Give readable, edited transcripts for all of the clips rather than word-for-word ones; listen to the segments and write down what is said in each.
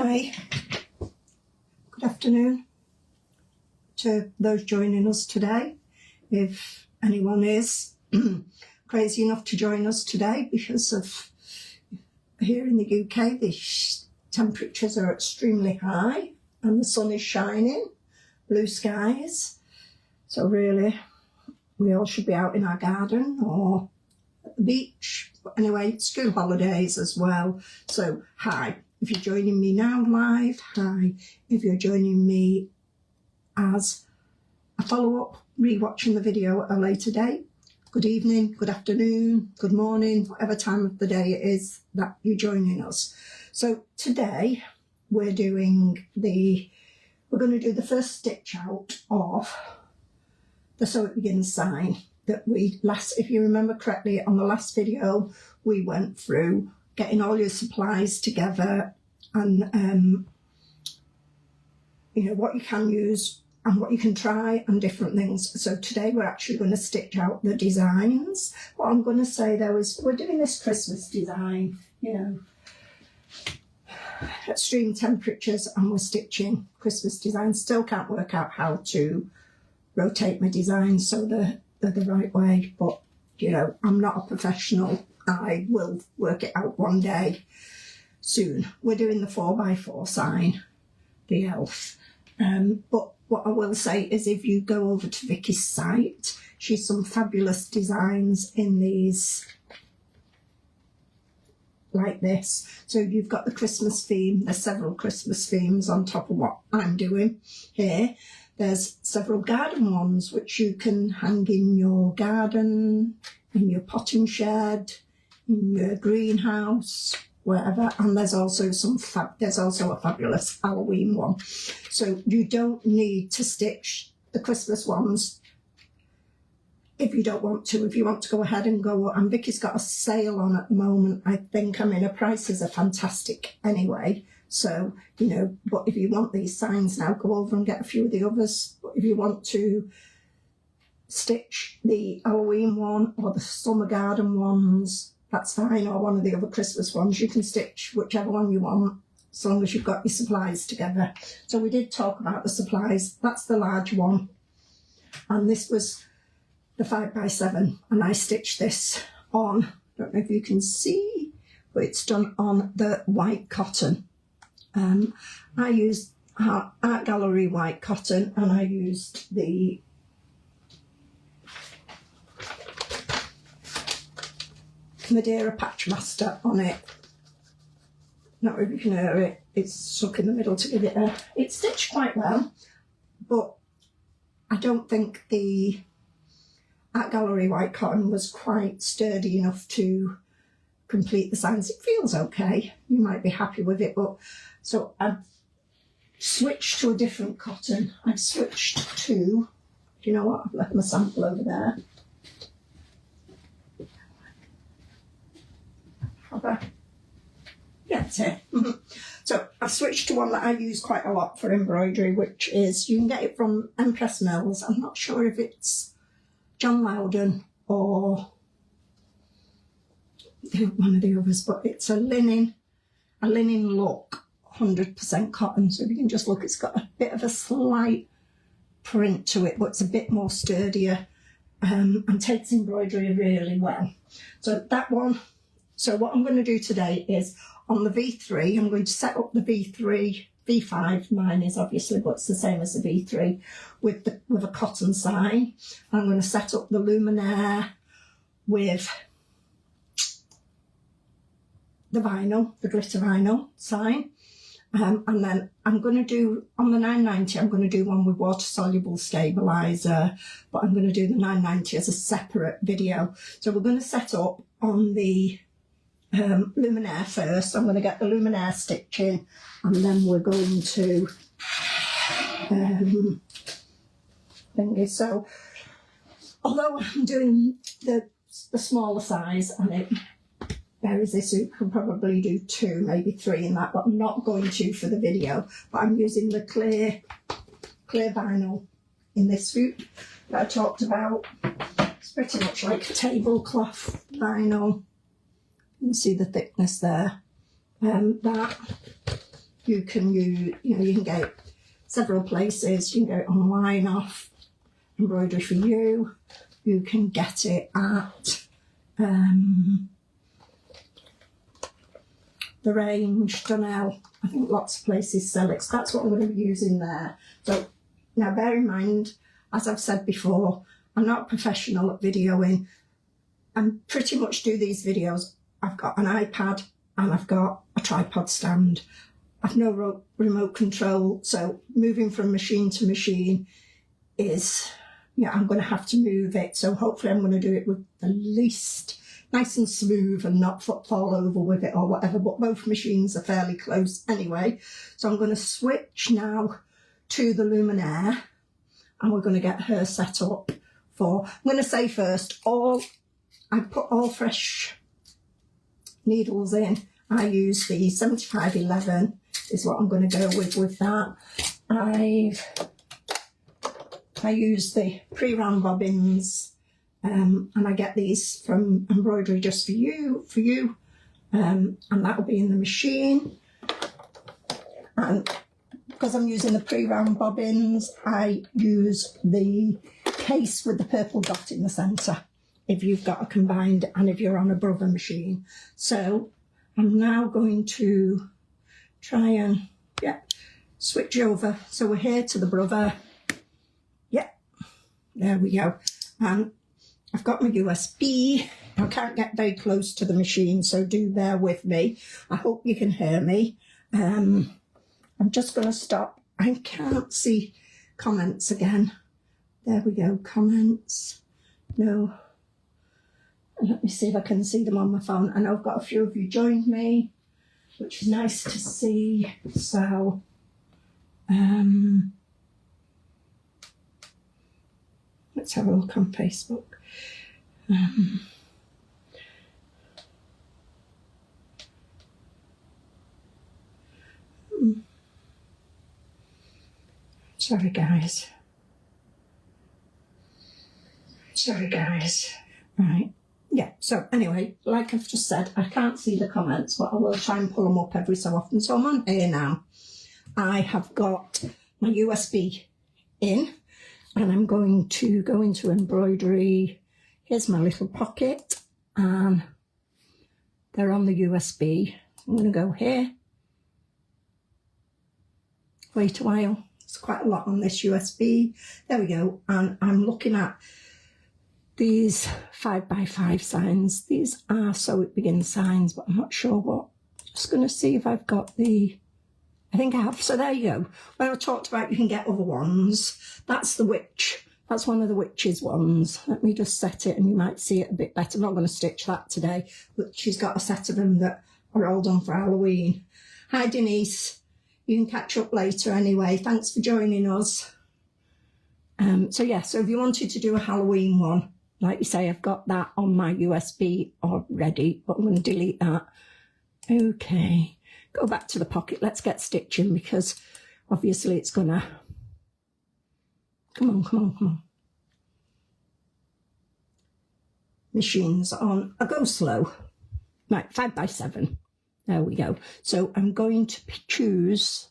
Hi, good afternoon to those joining us today. If anyone is crazy enough to join us today, because of here in the UK, the temperatures are extremely high and the sun is shining, blue skies. So really, we all should be out in our garden or at the beach. But anyway, school holidays as well. So hi. If you're joining me now live, hi. If you're joining me as a follow-up, re-watching the video at a later date, good evening, good afternoon, good morning, whatever time of the day it is that you're joining us. So today we're going to do the first stitch out of the Sew It Begins sign that if you remember correctly, on the last video, we went through getting all your supplies together and what you can use and what you can try and different things. So today we're actually going to stitch out the designs. What I'm going to say though is we're doing this Christmas design, extreme temperatures, and we're stitching Christmas designs. Still can't work out how to rotate my designs so they're the right way, but I'm not a professional. I will work it out one day soon. We're doing the 4x4 sign, the elf. But what I will say is if you go over to Vicky's site, she's some fabulous designs in these like this. So you've got the Christmas theme. There's several Christmas themes on top of what I'm doing here. There's several garden ones which you can hang in your garden, in your potting shed, in your greenhouse, wherever. And there's also a fabulous Halloween one. So you don't need to stitch the Christmas ones if you don't want to. If you want to go ahead and go, and Vicky's got a sale on at the moment, I think. Her prices are fantastic anyway. So, but if you want these signs now, go over and get a few of the others. But if you want to stitch the Halloween one or the summer garden ones, that's fine, or one of the other Christmas ones. You can stitch whichever one you want, as long as you've got your supplies together. So we did talk about the supplies. That's the large one. And this was the 5x7. And I stitched this on, I don't know if you can see, but it's done on the white cotton. I used Art Gallery white cotton, and I used the Madeira Patchmaster on it. Not if you can hear it, it's stuck in the middle to give it it's stitched quite well, but I don't think the Art Gallery white cotton was quite sturdy enough to complete the signs. It feels okay, you might be happy with it, but so I've switched to a different cotton. I've switched to, you know what, I've left my sample over there. Yeah, it's here. So I've switched to one that I use quite a lot for embroidery, which is, you can get it from Empress Mills. I'm not sure if it's John Loudon or one of the others, but it's a linen look, 100% cotton. So if you can just look, it's got a bit of a slight print to it, but it's a bit more sturdier and takes embroidery really well. So that one. So what I'm going to do today is on the V3, I'm going to set up the V5, mine is obviously, but it's the same as the V3, with a cotton sign. I'm going to set up the Luminaire with the vinyl, the glitter vinyl sign. And then I'm going to do, on the 990, I'm going to do one with water-soluble stabiliser, but I'm going to do the 990 as a separate video. So we're going to set up on the Luminaire first. I'm going to get the Luminaire stitching, and then we're going to thingy. So although I'm doing the smaller size, and it varies this, you can probably do 2, maybe 3 in that, but I'm not going to for the video. But I'm using the clear vinyl in this suit that I talked about. It's pretty much like a tablecloth vinyl. You can see the thickness there. That you can use, you can get it several places. You can get it online off Embroidery for You. You can get it at The Range, Dunell. I think lots of places sell it. So that's what I'm going to be using there. So now bear in mind, as I've said before, I'm not a professional at videoing. I pretty much do these videos. I've got an iPad and I've got a tripod stand. I've no remote control, so moving from machine to machine is, I'm going to have to move it. So hopefully I'm going to do it with the least nice and smooth and not fall over with it or whatever, but both machines are fairly close anyway. So I'm going to switch now to the Luminaire and we're going to get her set up for, I'm going to say first, I put all fresh needles in. I use the 7511 is what I'm going to go with that. I use the pre-round bobbins and I get these from Embroidery Just For You, and that'll be in the machine. And because I'm using the pre-round bobbins, I use the case with the purple dot in the centre if you've got a combined and if you're on a Brother machine. So I'm now going to try and switch over. So we're here to the Brother. There we go. And I've got my USB. I can't get very close to the machine, so do bear with me. I hope you can hear me. I'm just going to stop. I can't see comments again. There we go, comments. No. Let me see if I can see them on my phone. I know I've got a few of you joined me, which is nice to see. So, let's have a look on Facebook. Sorry, guys. Right. Yeah, so anyway, like I've just said, I can't see the comments, but I will try and pull them up every so often. So I'm on here now. I have got my USB in, and I'm going to go into embroidery. Here's my little pocket, and they're on the USB. I'm going to go here. Wait a while. It's quite a lot on this USB. There we go. And I'm looking at these 5x5 signs. These are So It Begins signs, but I'm not sure what. Just going to see if I've got the... I think I have. So there you go. When I talked about you can get other ones, that's the witch. That's one of the witch's ones. Let me just set it and you might see it a bit better. I'm not going to stitch that today, but she's got a set of them that are all done for Halloween. Hi, Denise. You can catch up later anyway. Thanks for joining us. So if you wanted to do a Halloween one, like you say, I've got that on my USB already, but I'm going to delete that. Okay. Go back to the pocket. Let's get stitching because obviously it's going to... Come on. Machine's on. I go slow. Right, 5x7. There we go. So I'm going to choose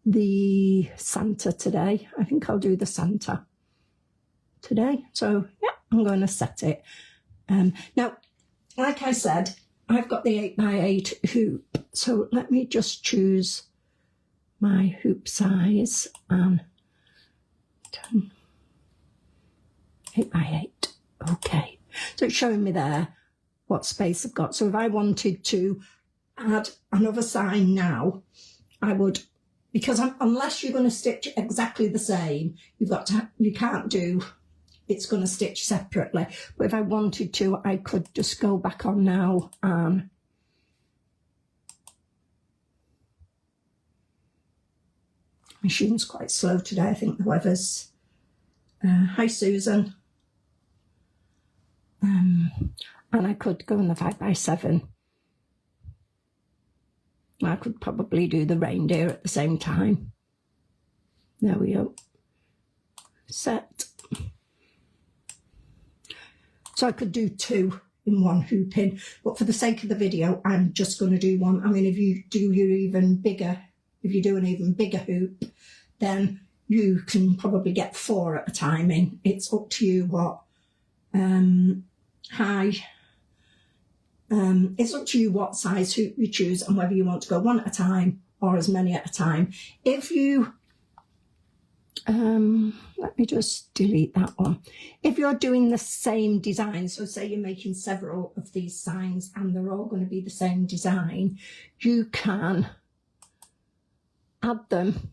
the Santa today. I think I'll do the Santa today. So, yeah, I'm going to set it. Now, like I said, I've got the 8x8 hoop. So let me just choose my hoop size and 8x8. Okay. So it's showing me there what space I've got. So if I wanted to add another sign now, I would, because unless you're going to stitch exactly the same, you can't do, it's going to stitch separately. But if I wanted to, I could just go back on now and machine's quite slow today. I think the weather's... hi, Susan. And I could go in the 5x7. I could probably do the reindeer at the same time. There we go. Set. So I could do two in one hooping, but for the sake of the video, I'm just going to do one. I mean, if you do your even bigger if you do an even bigger hoop, then you can probably get 4 at a time in. It's up to you what it's up to you what size hoop you choose and whether you want to go 1 at a time or as many at a time. If you let me just delete that one. If you're doing the same design, so say you're making several of these signs and they're all going to be the same design, you can add them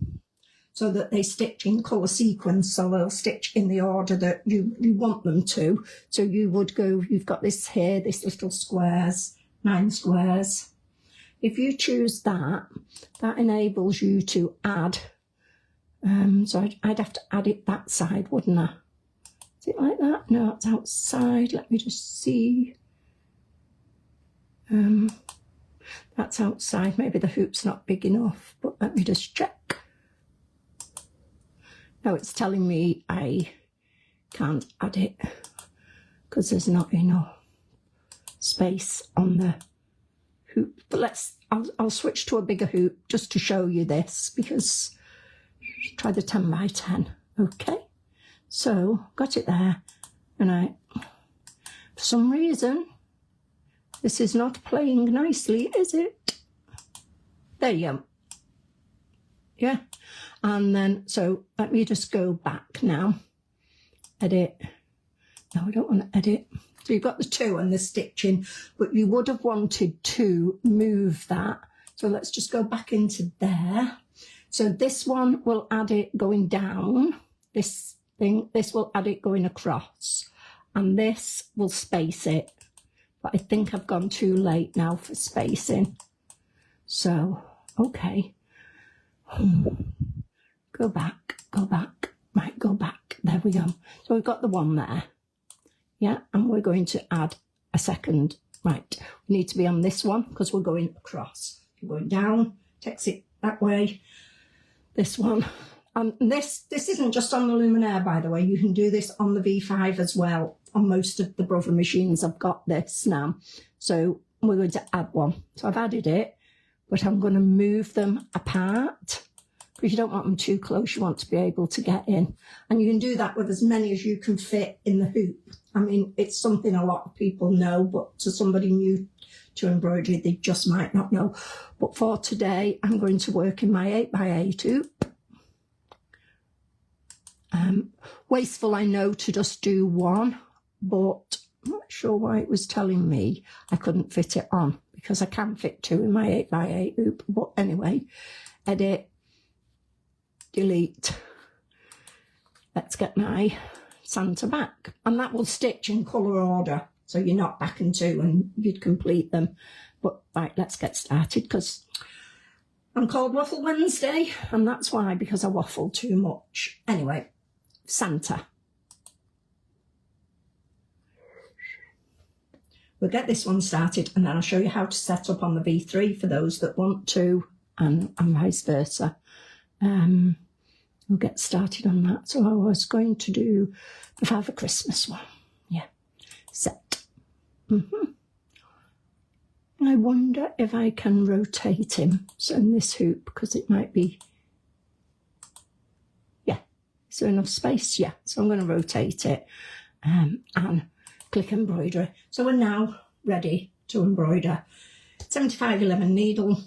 so that they stitch in colour sequence, so they'll stitch in the order that you want them to. So you would go, you've got this here, this little squares, 9 squares. If you choose that, that enables you to add. So I'd have to add it that side, wouldn't I? Is it like that? No, it's outside. Let me just see. That's outside. Maybe the hoop's not big enough, but let me just check. No, it's telling me I can't add it because there's not enough space on the hoop. But I'll switch to a bigger hoop just to show you this, because try the 10 by 10. Okay, so got it there, and for some reason this is not playing nicely, is it? There you go. Yeah, and then so let me just go back now. Edit. No, I don't want to edit. So you've got the 2 and the stitching, but you would have wanted to move that. So let's just go back into there. So this one will add it going down, this thing, this will add it going across, and this will space it. But I think I've gone too late now for spacing. So, okay. Go back, right, go back. There we go. So we've got the one there. Yeah, and we're going to add a second. Right, we need to be on this one because we're going across. We're going down, takes it that way. This one, and this isn't just on the Luminaire, by the way. You can do this on the V5 as well. On most of the Brother machines, I've got this now. So we're going to add one. So I've added it, but I'm going to move them apart because you don't want them too close. You want to be able to get in, and you can do that with as many as you can fit in the hoop. I mean, it's something a lot of people know, but to somebody new to embroidery, they just might not know. But for today, I'm going to work in my 8x8 hoop. Wasteful, I know, to just do one, but I'm not sure why it was telling me I couldn't fit it on, because I can fit 2 in my 8x8 hoop. But anyway, edit, delete. Let's get my Santa back, and that will stitch in colour order. So you're not back and 2 and you'd complete them. But right, let's get started, because I'm called Waffle Wednesday, and that's why, because I waffle too much. Anyway, Santa. We'll get this one started, and then I'll show you how to set up on the V3 for those that want to, and vice versa. We'll get started on that. So I was going to do the Father Christmas one. Yeah, set. I wonder if I can rotate him so in this hoop, because it might be, yeah, is there enough space? Yeah, so I'm going to rotate it and click embroidery. So we're now ready to embroider. 7511 needle,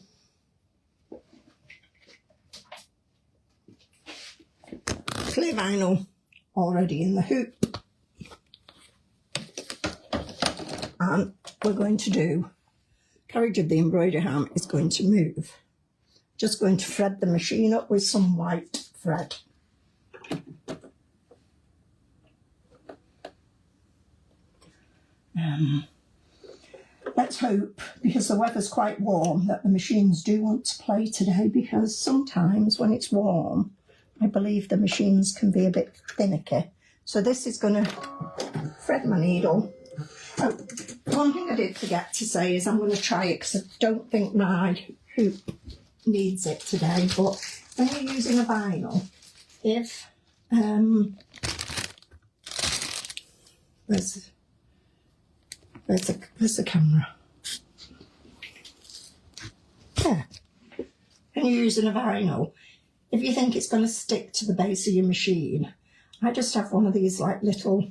clear vinyl already in the hoop, and we're going to do carriage of the embroidery arm is going to move. Just going to thread the machine up with some white thread. Let's hope, because the weather's quite warm, that the machines do want to play today, because sometimes when it's warm, I believe the machines can be a bit finicky. So this is going to thread my needle. Oh, one thing I did forget to say is I'm going to try it, because I don't think my hoop needs it today, but when you're using a vinyl, if where's the camera? There. when you're using a vinyl, if you think it's going to stick to the base of your machine, I just have one of these like little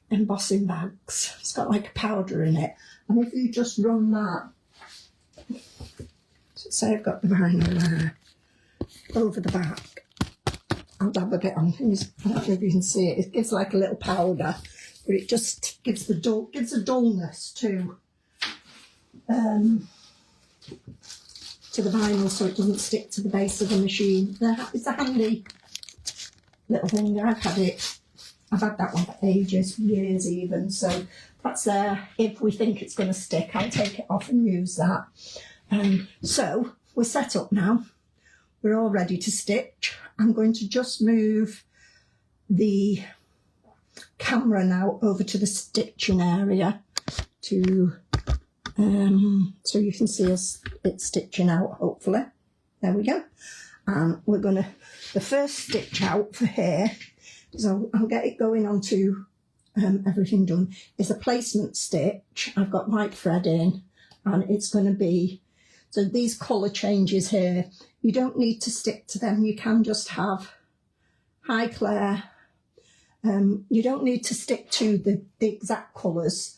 embossing bags. It's got like a powder in it, and if you just run that, so say I've got the vinyl there, over the back, I'll dab a bit on things. I don't know if you can see it. It gives like a little powder, but it just gives a dullness to the vinyl, so it doesn't stick to the base of the machine. It's a handy little thing. I've had that one for ages, years even, so that's there. If we think it's going to stick, I'll take it off and use that. So we're set up now. We're all ready to stitch. I'm going to just move the camera now over to the stitching area to so you can see us it's stitching out, hopefully. There we go. And we're going to, the first stitch out for here, so I'll get it going onto everything done, is a placement stitch. I've got white thread in, and it's going to be, so these colour changes here, you don't need to stick to them. You can just have high Claire. You don't need to stick to the exact colours,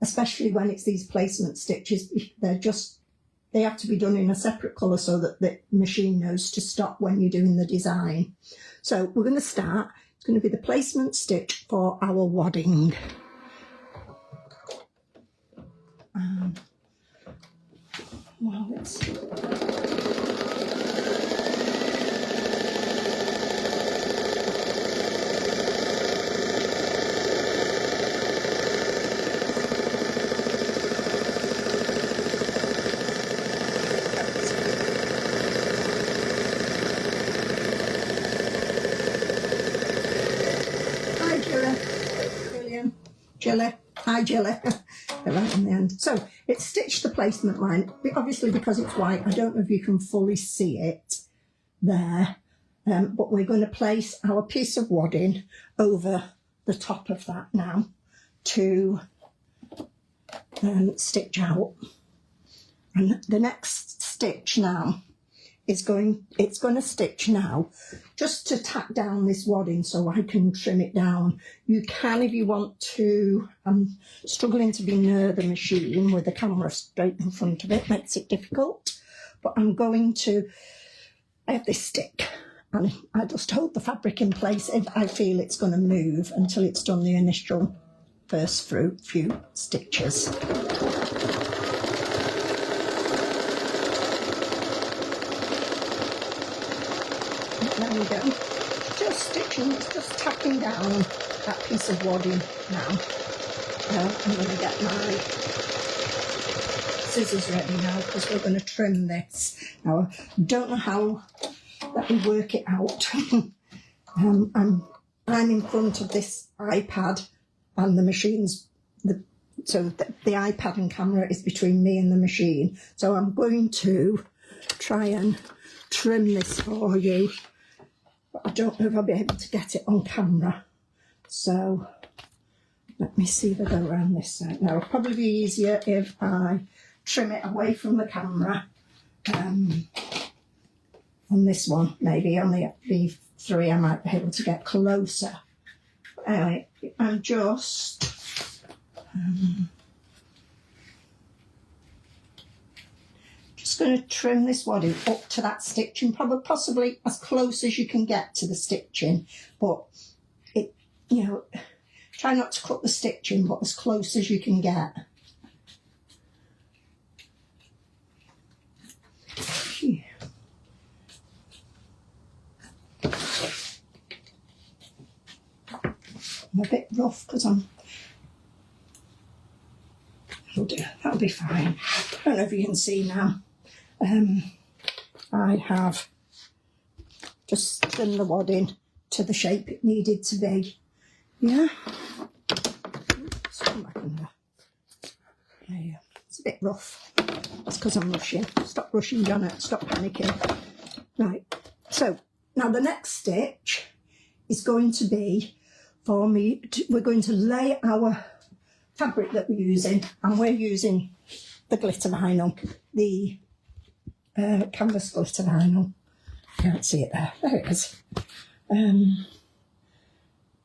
especially when it's these placement stitches. They have to be done in a separate colour so that the machine knows to stop when you're doing the design. So we're going to start. It's going to be the placement stitch for our wadding. Well, it's... Jilly. Hi, Jilly. Right on the end. So it's stitched the placement line. Obviously, because it's white, I don't know if you can fully see it there. But we're going to place our piece of wadding over the top of that now to stitch out. And the next stitch now is it's going to stitch now just to tack down this wadding so I can trim it down. You can, if you want to. I'm struggling to be near the machine with the camera straight in front of it, makes it difficult, but I'm going to, I have this stick and I just hold the fabric in place if I feel it's going to move until it's done the initial first few stitches. There we go. Just stitching, just tacking down that piece of wadding now. I'm going to get my scissors ready now because we're going to trim this. Now, I don't know how that we work it out. I'm in front of this iPad and the machine's, so the iPad and camera is between me and the machine. So I'm going to try and trim this for you. But I don't know if I'll be able to get it on camera. So let me see if I go around this side. Now, it'll probably be easier if I trim it away from the camera. On this one, maybe on the V3, I might be able to get closer. Anyway, I'm just... just going to trim this wadding up to that stitching, probably possibly as close as you can get to the stitching, but it, you know, try not to cut the stitching, but as close as you can get. I'm a bit rough because that'll be fine. I don't know if you can see now. I have just trimmed the wadding to the shape it needed to be. Yeah. Let's come back in there. There you go. It's a bit rough. That's because I'm rushing. Stop rushing, Janet. Stop panicking. Right. So now the next stitch is going to be for me. We're going to lay our fabric that we're using, and we're using the glitter vinyl, the canvas glitter vinyl. Can't see it there. There it is.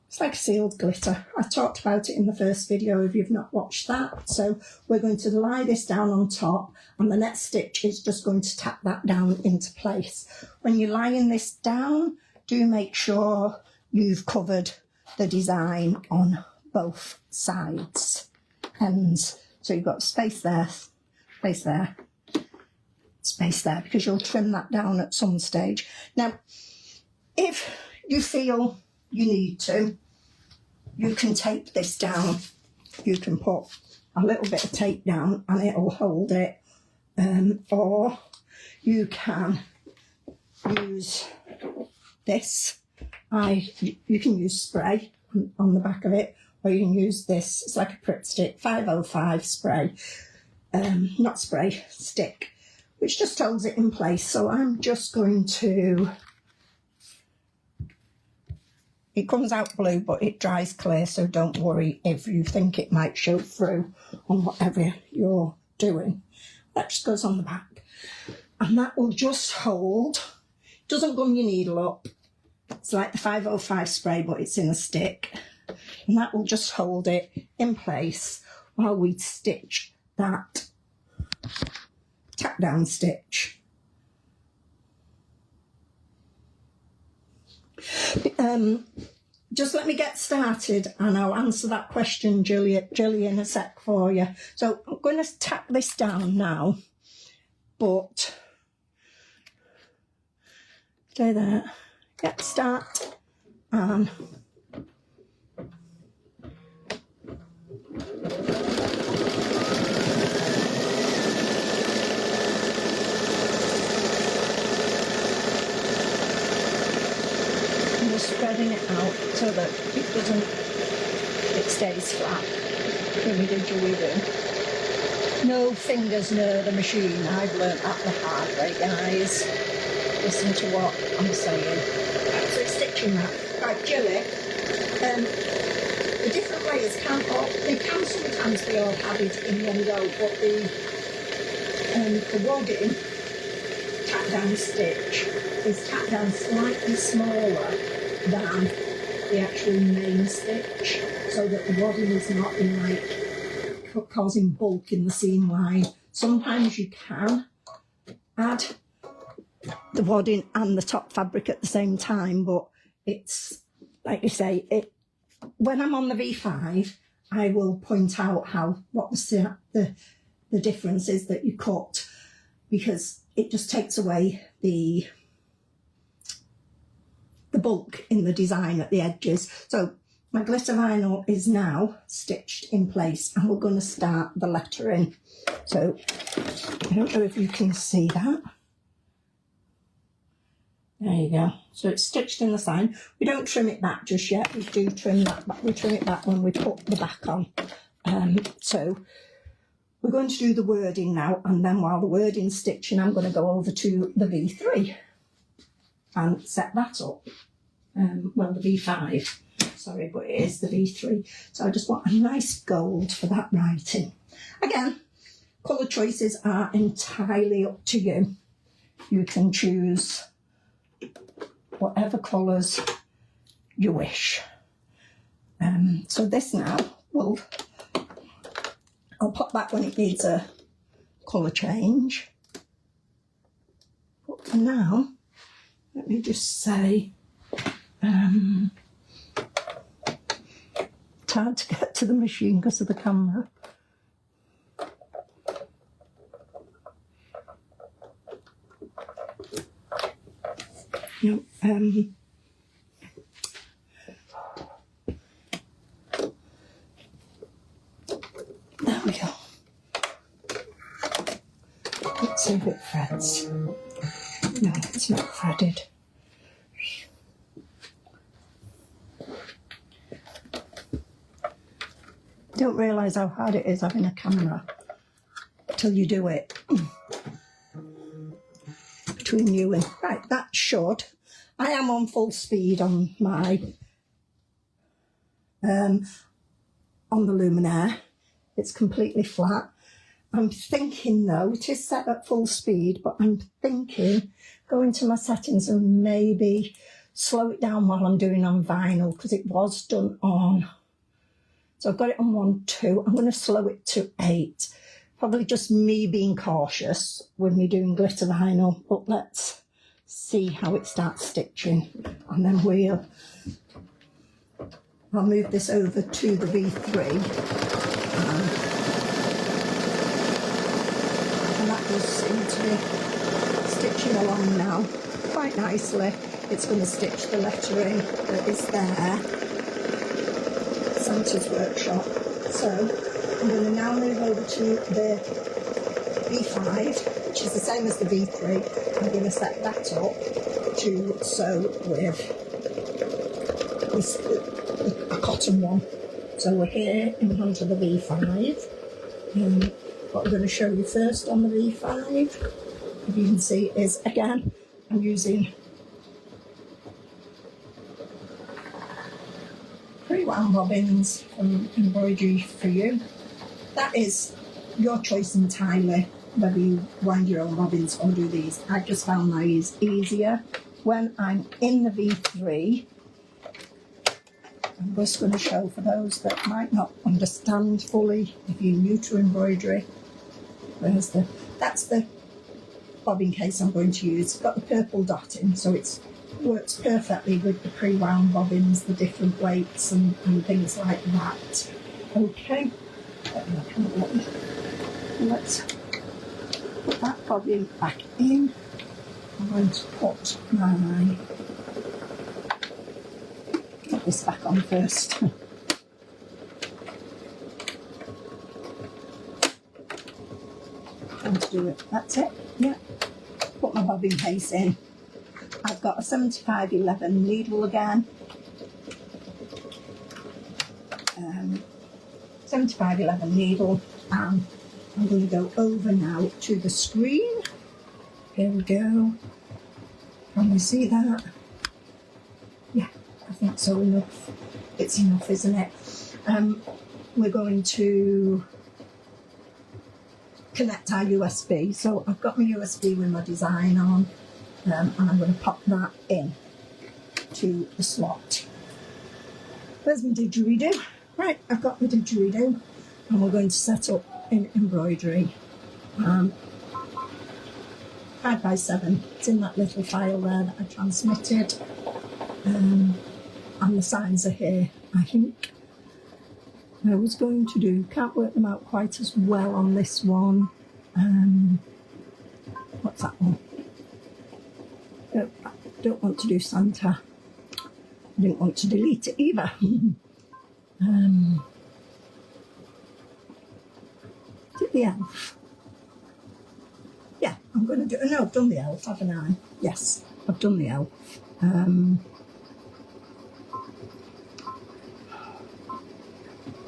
It's like sealed glitter. I talked about it in the first video if you've not watched that. So we're going to lie this down on top, and the next stitch is just going to tap that down into place. When you're lying this down, do make sure you've covered the design on both sides. Ends. So you've got space there, space there, space there, because you'll trim that down at some stage. Now, if you feel you need to, you can tape this down. You can put a little bit of tape down and it'll hold it, or you can use this. You can use spray on the back of it, or you can use this. It's like a Pritt stick, 505 spray, not spray, stick, which just holds it in place. So I'm just going to, it comes out blue, but it dries clear, so don't worry if you think it might show through on whatever you're doing. That just goes on the back. And that will just hold, doesn't gum your needle up. It's like the 505 spray, but it's in a stick. And that will just hold it in place while we stitch that tap down stitch. Just let me get started and I'll answer that question, Julie, in a sec for you. So I'm going to tap this down now, but stay there, get start, and spreading it out so that it stays flat when we do weaving. No fingers near the machine. I've learnt that the hard way, guys. Listen to what I'm saying. Right, so stitching that. Right, Julie, the different layers they can sometimes be all added in one go, but the wadding tap down stitch is tapped down slightly smaller than the actual main stitch, so that the wadding is not in like causing bulk in the seam line. Sometimes you can add the wadding and the top fabric at the same time, but it's like you say, when I'm on the V5 I will point out what the difference is that you cut, because it just takes away the bulk in the design at the edges. So my glitter vinyl is now stitched in place and we're going to start the lettering. So I don't know if you can see that. There you go. So it's stitched in the sign. We don't trim it back just yet. We do trim that back. We trim it back when we put the back on. So we're going to do the wording now, and then while the wording's stitching, I'm going to go over to the V3 and set that up. Well, the V5, sorry, but it is the V3. So I just want a nice gold for that writing. Again, colour choices are entirely up to you. You can choose whatever colours you wish. So this now I'll pop back when it needs a colour change. But for now, let me just say, it's hard to get to the machine because of the camera. No, there we go. Let's see if it frets. No, it's not fretted. Don't realise how hard it is having a camera till you do it. Between you and... Right, that should... I am on full speed on my... on the Luminaire. It's completely flat. I'm thinking though, it is set at full speed, but I'm thinking go into my settings and maybe slow it down while I'm doing on vinyl, because it was done on, so I've got it on 1.2. I'm going to slow it to 8. Probably just me being cautious with me doing glitter vinyl, but let's see how it starts stitching, and then I'll move this over to the V3, and that does seem to be stitching along now quite nicely. It's going to stitch the lettering that is there, Santa's workshop. So I'm going to now move over to the V5, which is the same as the V3. I'm going to set that up to sew with a cotton one. So we're here in front of the V5. What I'm going to show you first on the V5, if you can see, is again, I'm using pre-wound bobbins from Embroidery for You. That is your choice entirely, whether you wind your own bobbins or do these. I've just found these easier. When I'm in the V3, I'm just going to show for those that might not understand fully, if you're new to embroidery, that's the bobbin case I'm going to use. It's got the purple dotting, so it works perfectly with the pre-wound bobbins, the different weights and things like that. Okay, let's put that bobbin back in. I'm going to put this back on first. Trying to do it. That's it. Yeah. Put my bobbin case in. I've got a 7511 needle again. 7511 needle, and I'm going to go over now to the screen. Here we go. Can you see that? Yeah, I think so. Enough. It's enough, isn't it? We're going to connect our USB. So I've got my USB with my design on, and I'm going to pop that in to the slot. There's my didgeridoo. Right, I've got my didgeridoo, and we're going to set up in embroidery. 5x7. It's in that little file there that I transmitted, and the signs are here. I think I was going to do, can't work them out quite as well on this one. What's that one? Don't want to do Santa. I didn't want to delete it either. Did the elf? Yeah, I'm going to do. No, I've done the elf, haven't I? Yes, I've done the elf.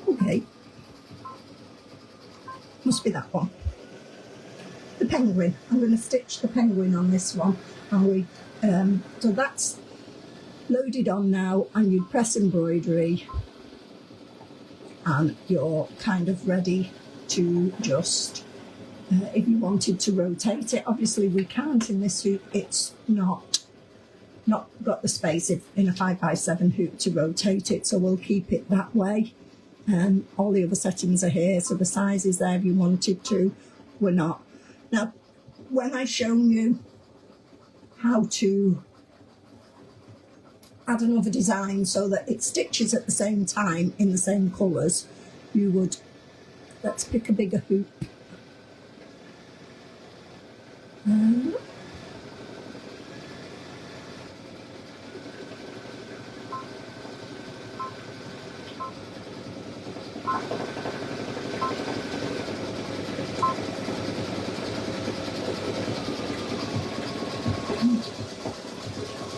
Okay, must be that one. The penguin. I'm going to stitch the penguin on this one, and so that's loaded on now, and you press embroidery, and you're kind of ready to just. If you wanted to rotate it, obviously we can't in this hoop. It's not got the space in a 5x7 hoop to rotate it, so we'll keep it that way. All the other settings are here, so the size is there if you wanted to. We're not. Now, when I've shown you how to add another design so that it stitches at the same time in the same colours, you would, let's pick a bigger hoop.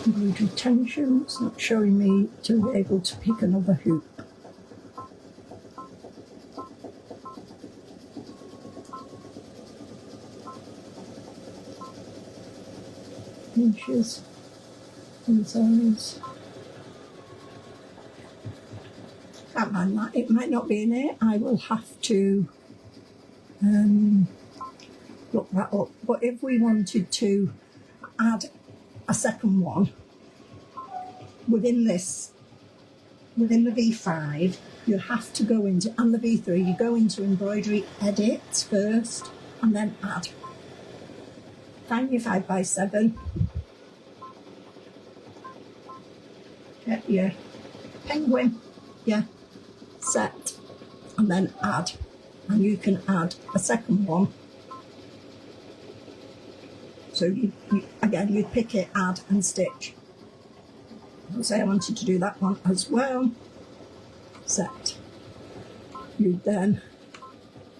I'm going to tension, it's not showing me to be able to pick another hoop. Inches and size. Can't mind that. It might not be in it. I will have to look that up. But if we wanted to add a second one within this, within the V5, you have to go into, and the V3, you go into embroidery edit first and then add. Find your 5x7, get your penguin, set, and then add. And you can add a second one. So you again, you pick it, add and stitch. Say I wanted to do that one as well. Set. You then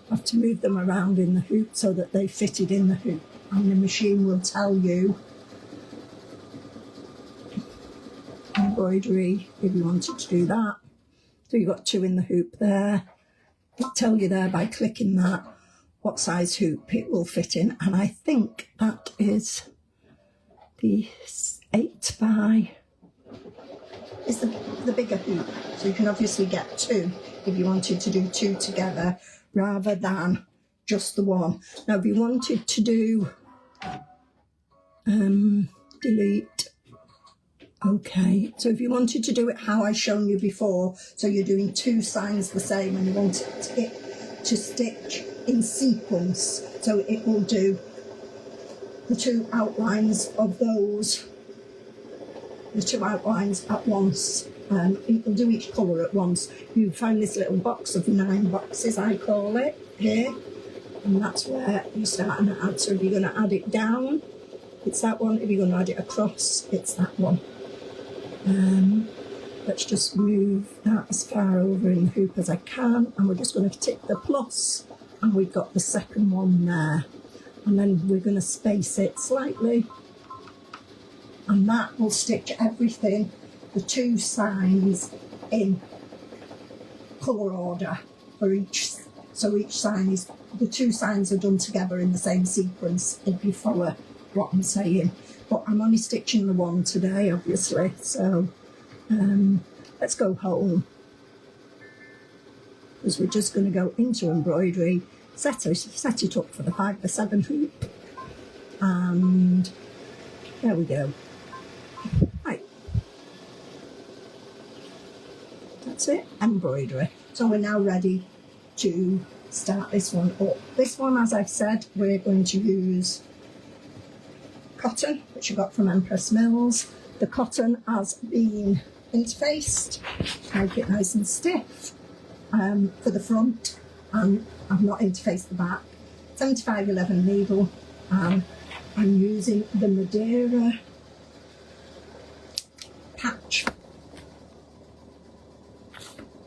have to move them around in the hoop so that they fitted in the hoop, and the machine will tell you embroidery if you wanted to do that. So you've got 2 in the hoop there. It'll tell you there by clicking that what size hoop it will fit in, and I think that is the 8 by is the bigger hoop. So you can obviously get 2 if you wanted to do 2 together rather than just the one. Now if you wanted to do delete, okay, so if you wanted to do it how I shown you before, so you're doing 2 signs the same and you want it to stitch in sequence, so it will do the 2 outlines of those, the 2 outlines at once. It will do each colour at once. You find this little box of 9 boxes, I call it, here, and that's where you start and add. So if you're going to add it down, it's that one. If you're going to add it across, it's that one. Let's just move that as far over in the hoop as I can, and we're just going to tick the plus, and we've got the second one there, and then we're going to space it slightly, and that will stitch everything, the 2 signs in colour order for each. So each sign is, the 2 signs are done together in the same sequence if you follow what I'm saying. But I'm only stitching the one today, obviously, so let's go home, because we're just going to go into embroidery, set it up for the 5x7 hoop, and there we go. Right, that's it, embroidery. So we're now ready to start this one up. This one, as I've said, we're going to use cotton, which I got from Empress Mills. The cotton has been interfaced, make it nice and stiff for the front, and I've not interfaced the back. 7511 needle, and I'm using the Madeira patch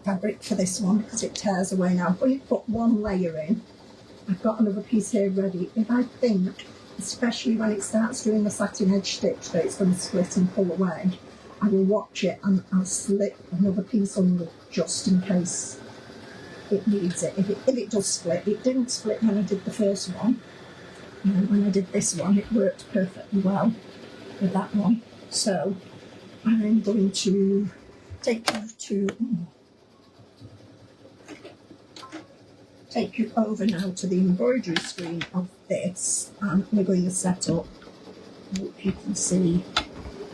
fabric for this one because it tears away now. I've only put 1 layer in. I've got another piece here ready. If I think, especially when it starts doing the satin edge stitch, that it's going to split and pull away, I will watch it and I'll slip another piece under just in case it needs it. If it does split, it didn't split when I did the first one. When I did this one, it worked perfectly well with that one. So I'm going to take you over now to the embroidery screen of this, and we're going to set up, hope you can see,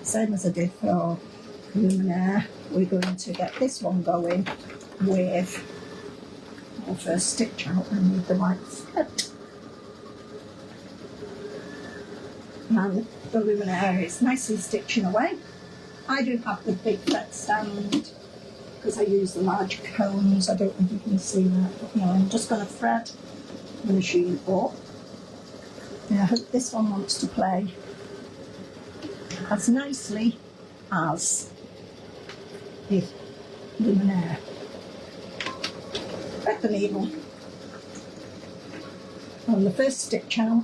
same as I did for Luminaire. We're going to get this one going with, I'll first stitch out and need the white thread. And the Luminaire is nicely stitching away. I do have the big thread stand because I use the large cones. I don't know if you can see that, but no, I'm just going to thread the machine up. And I hope this one wants to play as nicely as the Luminaire. Thread the needle on the first stitch out.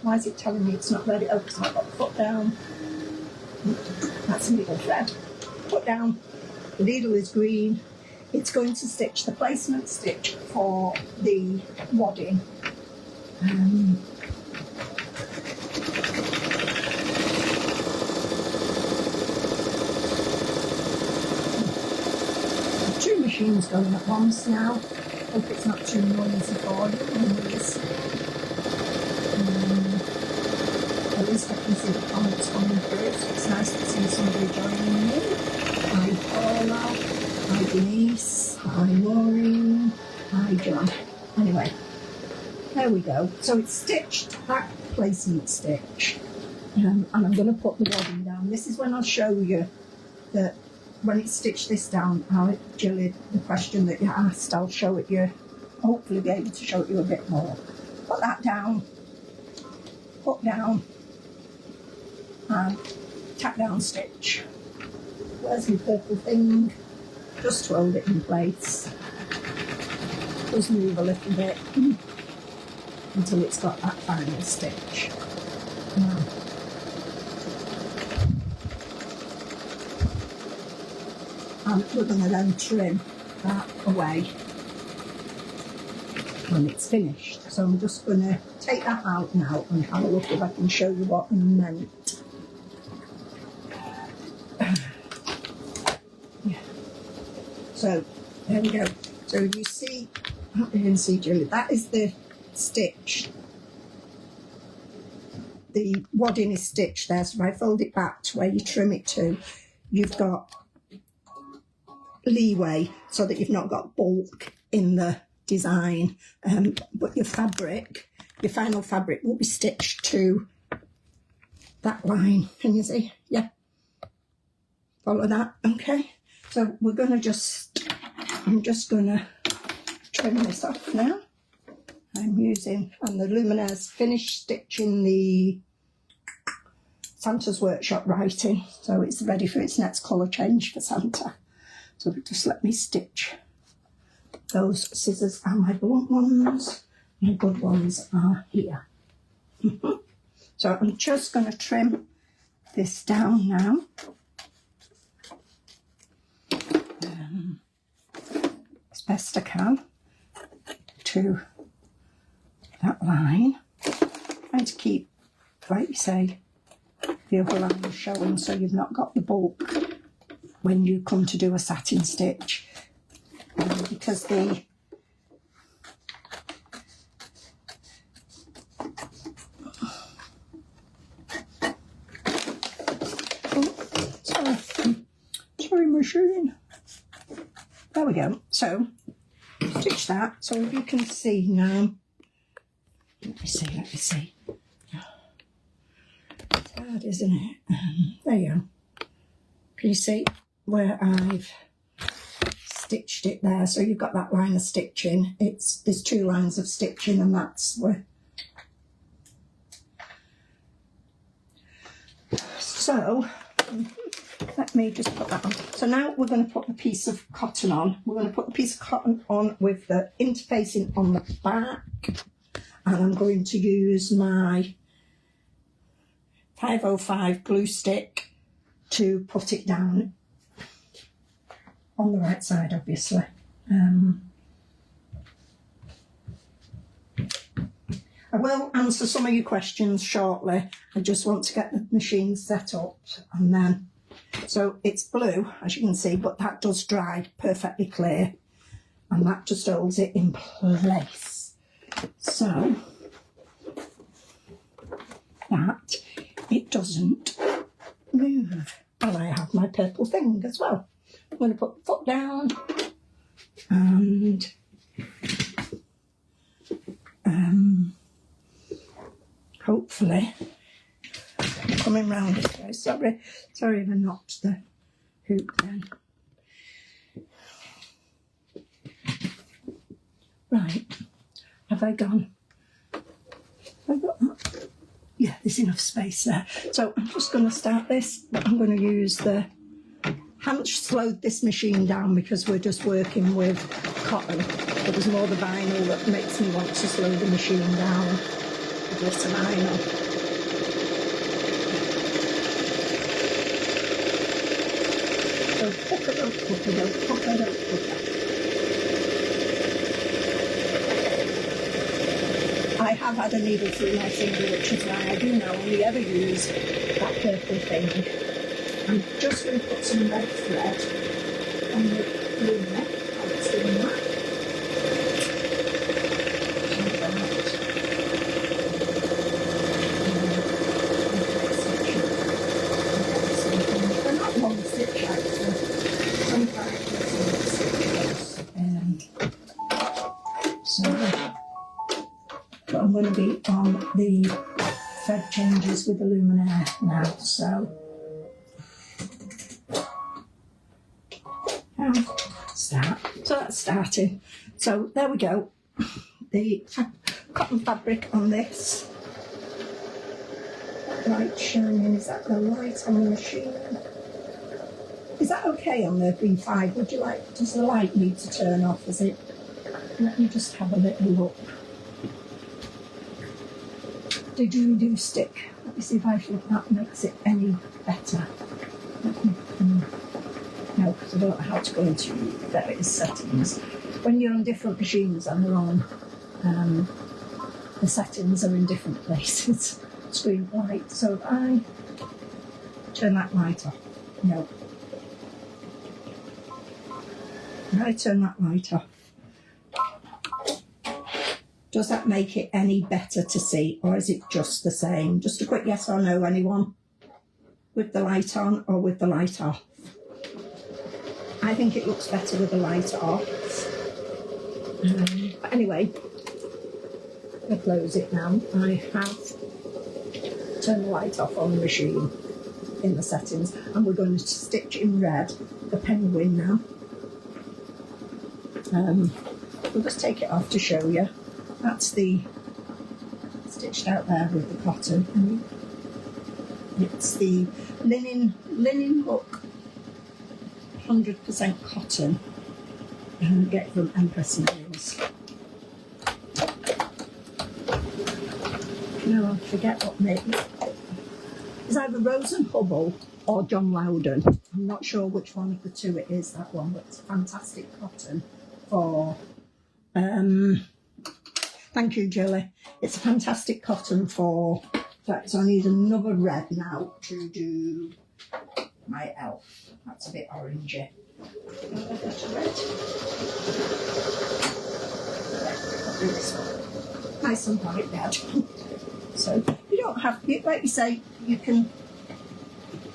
Why is it telling me it's not ready? Oh, because I've got the foot down. That's needle thread. Foot down. The needle is green. It's going to stitch the placement stitch for the wadding. Two machines going at once now. Hope it's not too noisy for you. At least I can see the comments coming through, so it's nice to see somebody joining me. Hi Paula, hi Denise, hi Maureen, hi John. Anyway, there we go. So it's stitched, back placement stitch. And I'm going to put the wadding down. This is when I'll show you that when it's stitched this down, Jilly, the question that you asked, I'll show it you, hopefully be able to show it you a bit more. Put that down, put down, and tack down stitch. Where's my purple thing? Just to hold it in place. Just move a little bit until it's got that final stitch. Now, and we're going to then trim that away when it's finished. So I'm just going to take that out now and have a look if I can show you what I meant. Yeah. So there we go. So you see, you can see, Julie, that is the stitch. The wadding is stitched there, so if I fold it back to where you trim it to, you've got leeway so that you've not got bulk in the design, but your fabric, your final fabric will be stitched to that line. Can you see? Yeah, follow that. Okay, so we're going to I'm just going to trim this off now. I'm using, and the Luminaire's finished stitching the Santa's Workshop writing, so it's ready for its next colour change for Santa. So just let me stitch those scissors, and my blunt ones, my good ones are here. So I'm just going to trim this down now. As best I can to that line. Trying to keep, like you say, the other line showing so you've not got the bulk when you come to do a satin stitch, because the sorry machine, there we go. So stitch that, so if you can see now, let me see, it's hard, isn't it? There you go. Can you see where I've stitched it there? So you've got that line of stitching. There's two lines of stitching, and that's where. So let me just put that on. So now we're going to put the piece of cotton on. We're going to put the piece of cotton on with the interfacing on the back, and I'm going to use my 505 glue stick to put it down on the right side, obviously. I will answer some of your questions shortly. I just want to get the machine set up, and then, so it's blue, as you can see, but that does dry perfectly clear, and that just holds it in place. So that it doesn't move. And I have my purple thing as well. I'm going to put the foot down, and hopefully coming round it, guys. Sorry if I knocked the hoop then. Right, have I gone? Have I got that? Yeah, there's enough space there. So I'm just going to start this, but I'm going to use the, haven't slowed this machine down because we're just working with cotton, but there's more the vinyl that makes me want to slow the machine down with this vinyl. So pucker, don't pucker, don't pucker, don't pucker. I have had a needle through my finger, which is why I do now only ever use that purple thing. I'm just going to put some red thread on the loom neck. I was doing that. changes with the Luminaire now, so start. So that's starting. So there we go. The cotton fabric on this. Light shining. Is that the light on the machine? Is that okay on the V5? Would you like? Does the light need to turn off? Is it? Let me just have a little look. Did you do stick? Let me see if I think that makes it any better. No, because I don't know how to go into various settings. When you're on different machines and they're on, the settings are in different places. Screen light. So if I turn that light off, no. If I turn that light off, does that make it any better to see, or is it just the same? Just a quick yes or no, anyone? With the light on or with the light off? I think it looks better with the light off. But anyway, I'll close it now. I have turned the light off on the machine in the settings, and we're going to stitch in red the penguin now. We'll just take it off to show you. That's the stitched out there with the cotton. And it's the linen look, 100% cotton, and get from Empress Nails. No, I forget what made it. It's either Rose and Hubble or John Loudon. I'm not sure which one of the two it is, that one, but it's fantastic cotton for thank you, Julie. It's a fantastic cotton for, in fact, I need another red now to do my elf. That's a bit orangey. Nice and bright red. So you don't have, like you say, you can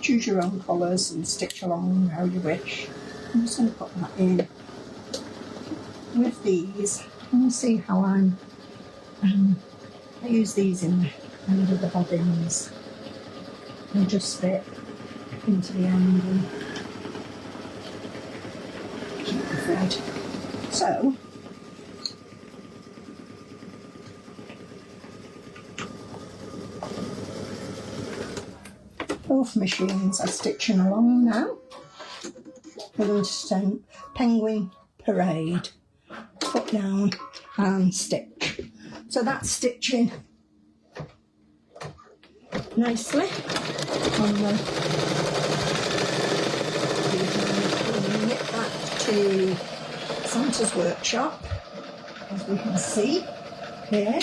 choose your own colours and stitch along how you wish. I'm just going to put that in with these. And see how I use these in the end of the bobbins and just fit into the end and keep the thread. So both machines are stitching along now. We're going to send Penguin Parade, put down and stitch. So that's stitching nicely on the knit back to Santa's workshop. As we can see here,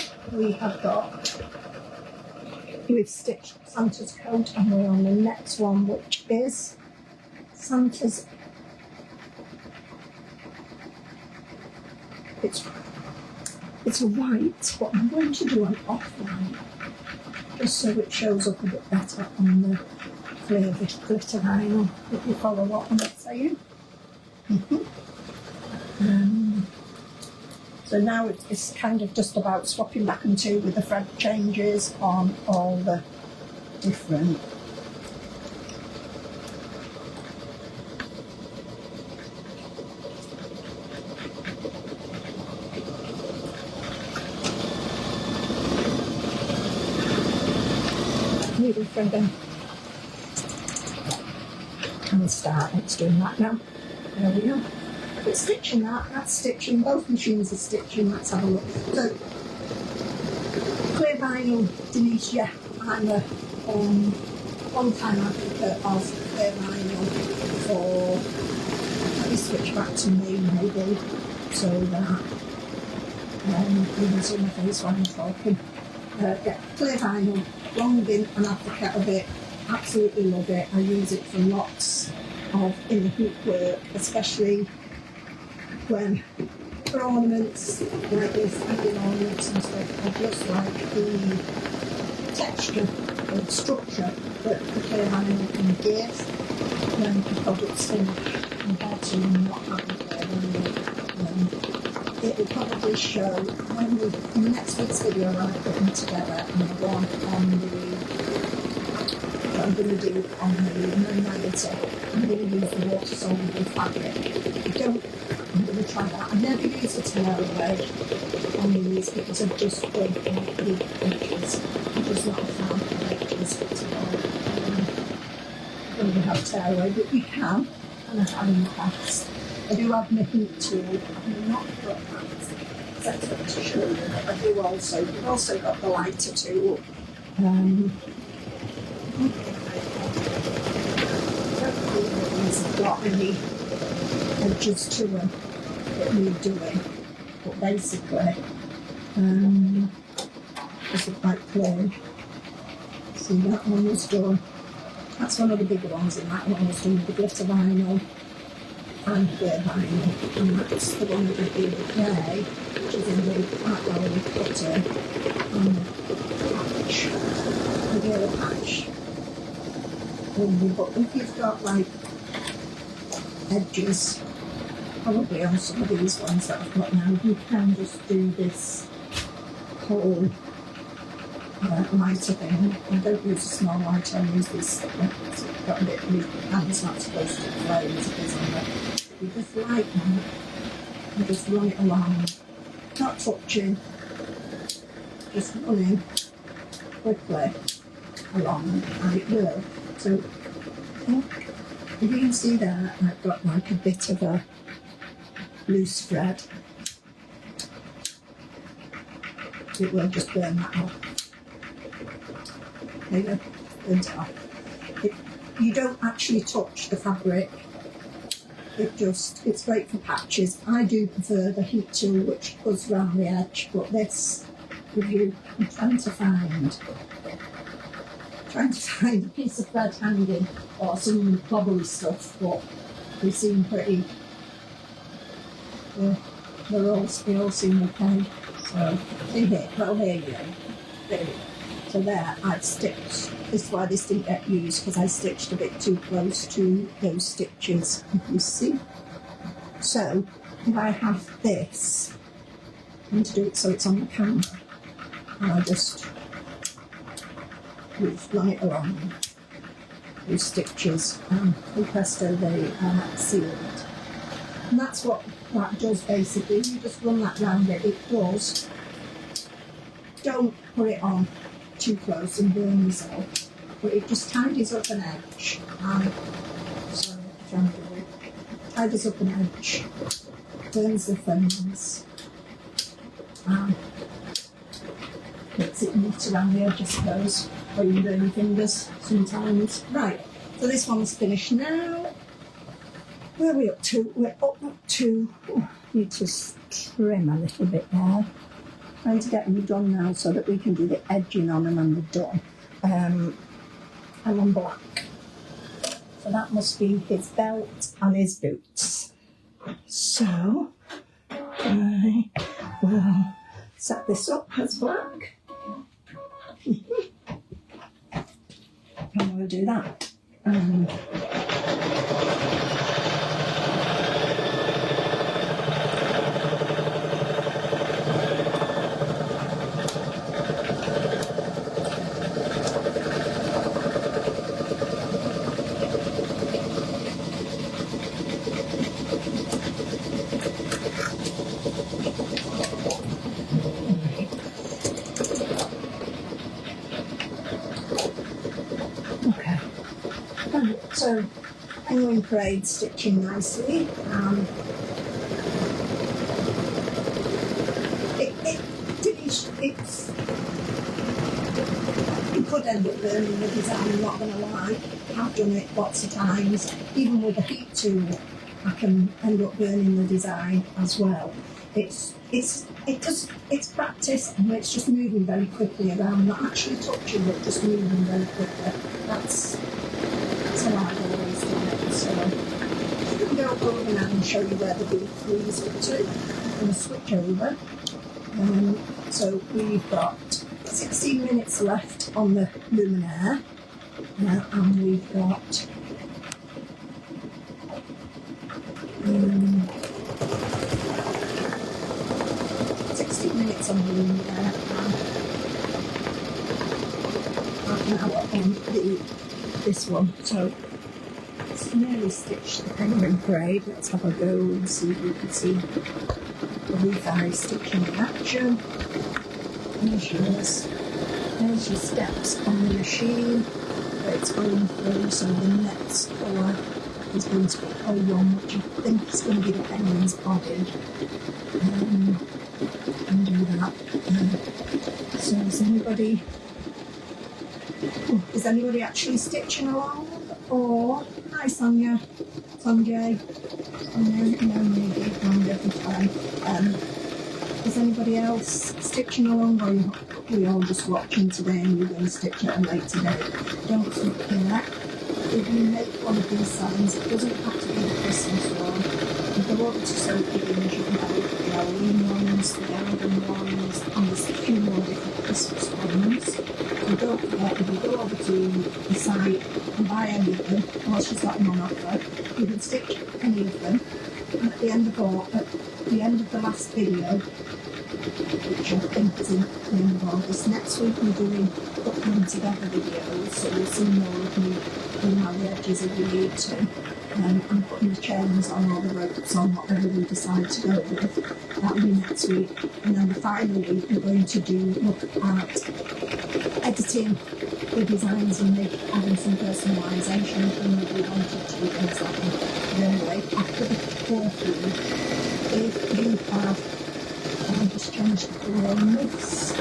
we've stitched Santa's coat, and we're on the next one, which is Santa's. It's a white, but I'm going to do an off-white, just so it shows up a bit better on the flavoured glitter vinyl, if you follow what I'm saying. So now it's kind of just about swapping back and two with the thread changes on all the different needle threading. And it's doing that now. There we go. It's stitching that's stitching, both machines are stitching. Let's have a look. So, clear vinyl, Denise, yeah, I'm a long-time advocate of clear vinyl for, let me switch back to me maybe, so that you can see my face while I'm talking. Yeah, clear vinyl, long been an advocate of it, absolutely love it. I use it for lots of inner hoop work, especially when for ornaments like this, adding ornaments and stuff. I just like the texture and structure that the clear vinyl can give when the product's finished, compared to not having clear vinyl. It will probably show when in next week's video when I put them together, and the one on the I'm going to do on the laminator. I'm going to use the water soluble fabric. I'm going to try that. I've never used a tear away on these because I've just done like the edges. I'm just not a fan of edges at all. I don't really have tear away, but you can, and I have in the past. I do have my heat tool. I've not got that set up to show you, but I do also. We've also got the lighter tool. These have got any edges to them that need doing, but basically, this is quite clear. See, that one was done. That's one of the bigger ones, and that one was done with the glitter vinyl and clear vinyl, and that's the one that we did with clay, which is in the quite well with butter and patch, the yellow patch. But if you've got like edges, probably on some of these ones that I've got now, you can just do this whole lighter thing. I don't use a small lighter, I use this thicker. So I've got a bit of and it's not supposed to flame as it is on there. You just light that and just run it along, not touching, just running quickly along, and it will. So if you can see there, I've got like a bit of a loose thread. It will just burn that off. There you go, burnt it off. You don't actually touch the fabric. It's great for patches. I do prefer the heat tool which goes around the edge, but this, I'm trying to find a piece of thread hanging or some clobbly stuff, but they seem pretty, they all seem okay. So, in here, well here you go, there you go. So there, I've stitched, this is why this didn't get used, because I stitched a bit too close to those stitches, if you see. So, if I have this, I'm going to do it so it's on the camera, and I just run it along with stitches, and presto, they are sealed. And that's what that does basically. You just run that round it. It does. Don't put it on too close and burn yourself, but it just tidies up an edge. So tidies up an edge, burns the things, and makes it neat around the edge, I suppose, or you can burn your fingers sometimes. Right, so this one's finished now. Where are we up to? We're up to, need to trim a little bit there. Trying to get them done now so that we can do the edging on them and they're done. I'm on black. So that must be his belt and his boots. So I will set this up as black. And we'll do that. So penguin parade stitching nicely. You could end up learning the design, I'm not going to lie. I've done it lots of times. Even with the heat tool, I can end up learning the design as well. It's practice, and it's just moving very quickly around, not actually touching, but just moving very quickly. That's how I've always done it. So I'm going to go over now and show you where the V3 is up to. I'm going to switch over. So we've got 16 minutes left on the Luminaire, and we've got 16 minutes on the Luminaire and half an hour on the this one. So it's nearly stitched the penguin parade. Let's have a go and see if you can see the V5 stitching in action. There's yours. There's your steps on the machine that it's going through. So the next colour is going to be O1, which I think is going to be the penguin's body. And do that. So is anybody actually stitching along? Or hi Sonia, Sonia, no maybe wrong every time. Is anybody else stitching along, or are we all just watching today and you're going to stitch at a later date? Don't forget, if you make one of these signs, it doesn't have to be the Christmas one. If you want to sew figures, you can have the Halloween ones, the garden ones, and there's a few more different Christmas ones. And don't forget, if you go over to the site and buy any of them, while she's got them on offer, you can stitch any of them. And at the end of the last video, which I think is in the end of August, next week we're doing put them together videos, so you'll see more of me doing my edges if you need to. I'm putting the chains on, all the ropes on, whatever we decide to go with. That'll be next week. And then the final week we're going to look at editing the designs and adding some personalisation from what we wanted to, things like that. But anyway, after the fourth week, if you have, I'll just change the colour on this.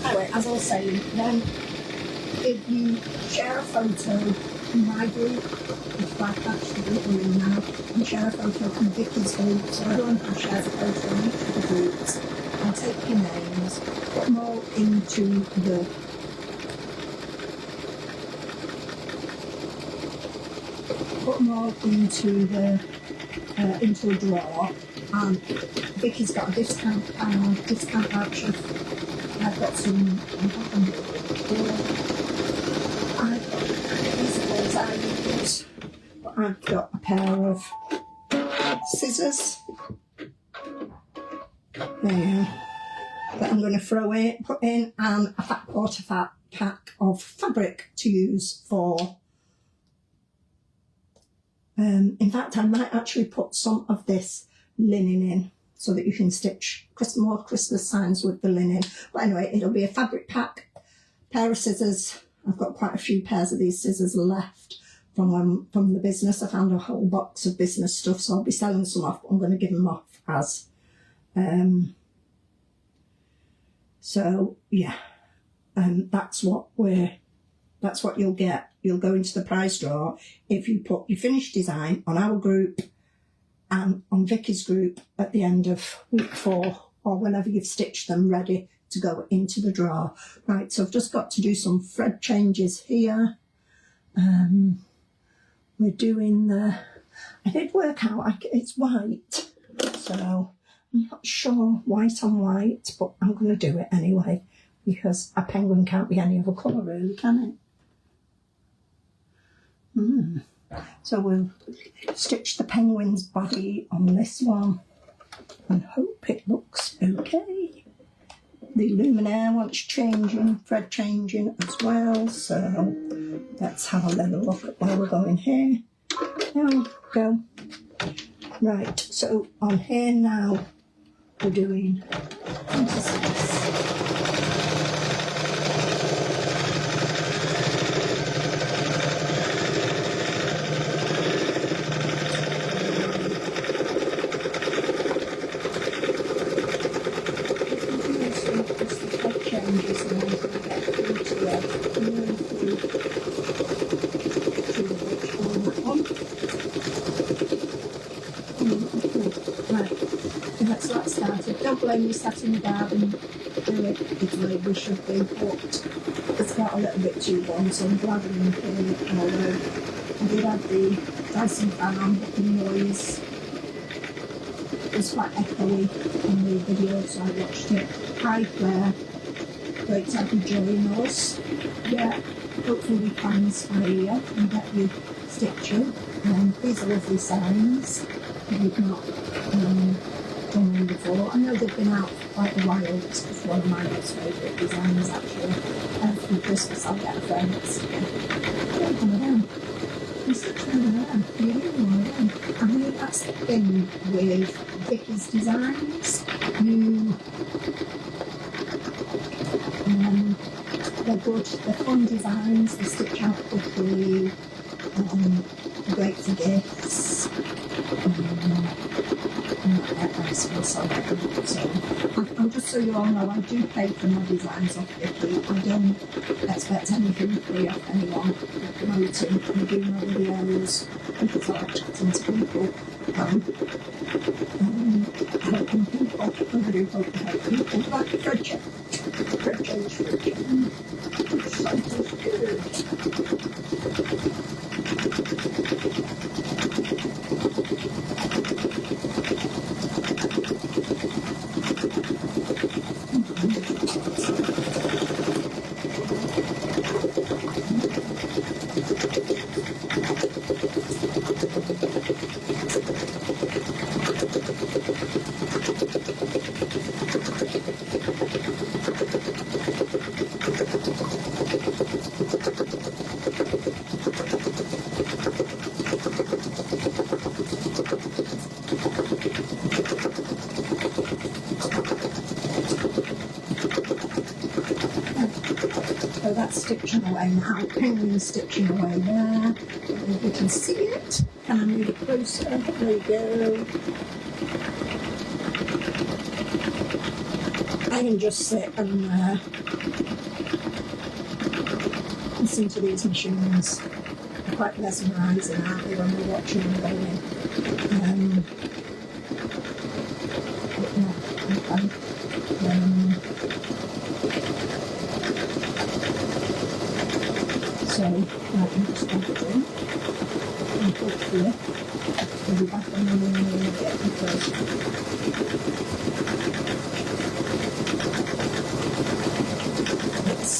Anyway, as I was saying, then if you share a photo in my group, if I catch the group we're in now, and share a photo from Vicky's group, so everyone who shares a photo in each of the groups, and take your names, put them all into a drawer, and Vicky's got a discount voucher. I've got some. These are ones I use, but I've got a pair of scissors there that I'm going to put in, and a fat quarter pack of fabric to use for. In fact, I might actually put some of this linen in so that you can stitch more Christmas signs with the linen. But anyway, it'll be a fabric pack, pair of scissors. I've got quite a few pairs of these scissors left from the business. I found a whole box of business stuff, so I'll be selling some off. But I'm going to give them off as. So yeah, that's what you'll get. You'll go into the prize draw if you put your finished design on our group and on Vicky's group at the end of week 4, or whenever you've stitched them ready to go into the draw. Right, so I've just got to do some thread changes here. We're doing I did work out, it's white, so I'm not sure white on white, but I'm going to do it anyway, because a penguin can't be any other colour really, can it? So we'll stitch the penguin's body on this one and hope it looks okay. The Luminaire wants changing, thread changing as well, so let's have a little look at where we're going here. There we go. Right, so on here now we're doing 26. Right, let's get started. Don't blame me sat in the garden doing it the way we should be, but it's got a little bit too warm, so I'm glad I'm in here. Although I did have the Dyson fan on, but the noise was quite echoey on the video, so I watched it. Hi Claire, great to have you join us. Yeah, hopefully we can inspire you and get you stitching. These are lovely signs that we've not done them before. I know they've been out for quite a while. It's one of my most favourite designs actually. For Christmas I'll get a friend to stitch one of them. You stitch one of them. You do one of them. I mean, that's the thing with Vicky's designs. They're good, they're fun designs, they stitch out quickly, great for gifts, and just so you all know, I do pay for my designs off Vicky. I don't expect anything free off anyone promoting and doing my videos because I like chatting to people. Helping people, I do hope to help people, like Fridge. Something's good. So that's stitching away now. Penguin stitching away there. You can see it. Can I move it closer? There we go. I can just sit and listen to these machines. They're quite mesmerising, aren't they, when we're watching them going? So I can just put it in and hopefully we'll be back on the room in a bit because it's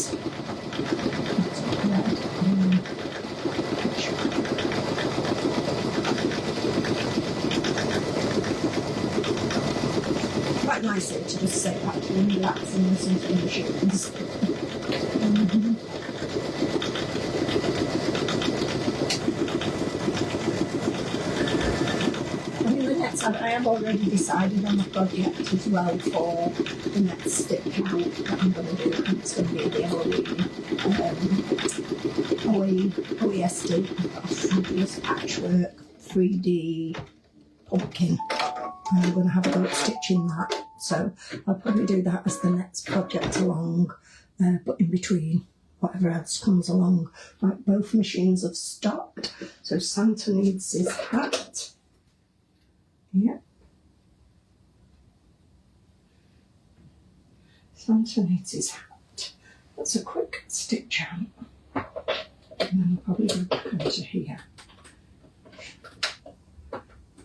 quite nice to just sit back and relax and listen to the machines. I have already decided on the project as well for the next stitch out that I'm going to do, and it's going to be the OESD. I've got a fabulous patchwork 3D pumpkin, and I'm going to have a go at stitching that. So I'll probably do that as the next project along, but in between, whatever else comes along. Right, both machines have stopped, so Santa needs his hat. Yep. Santa needs his hat. That's a quick stitch out. And then I'll probably go back into here.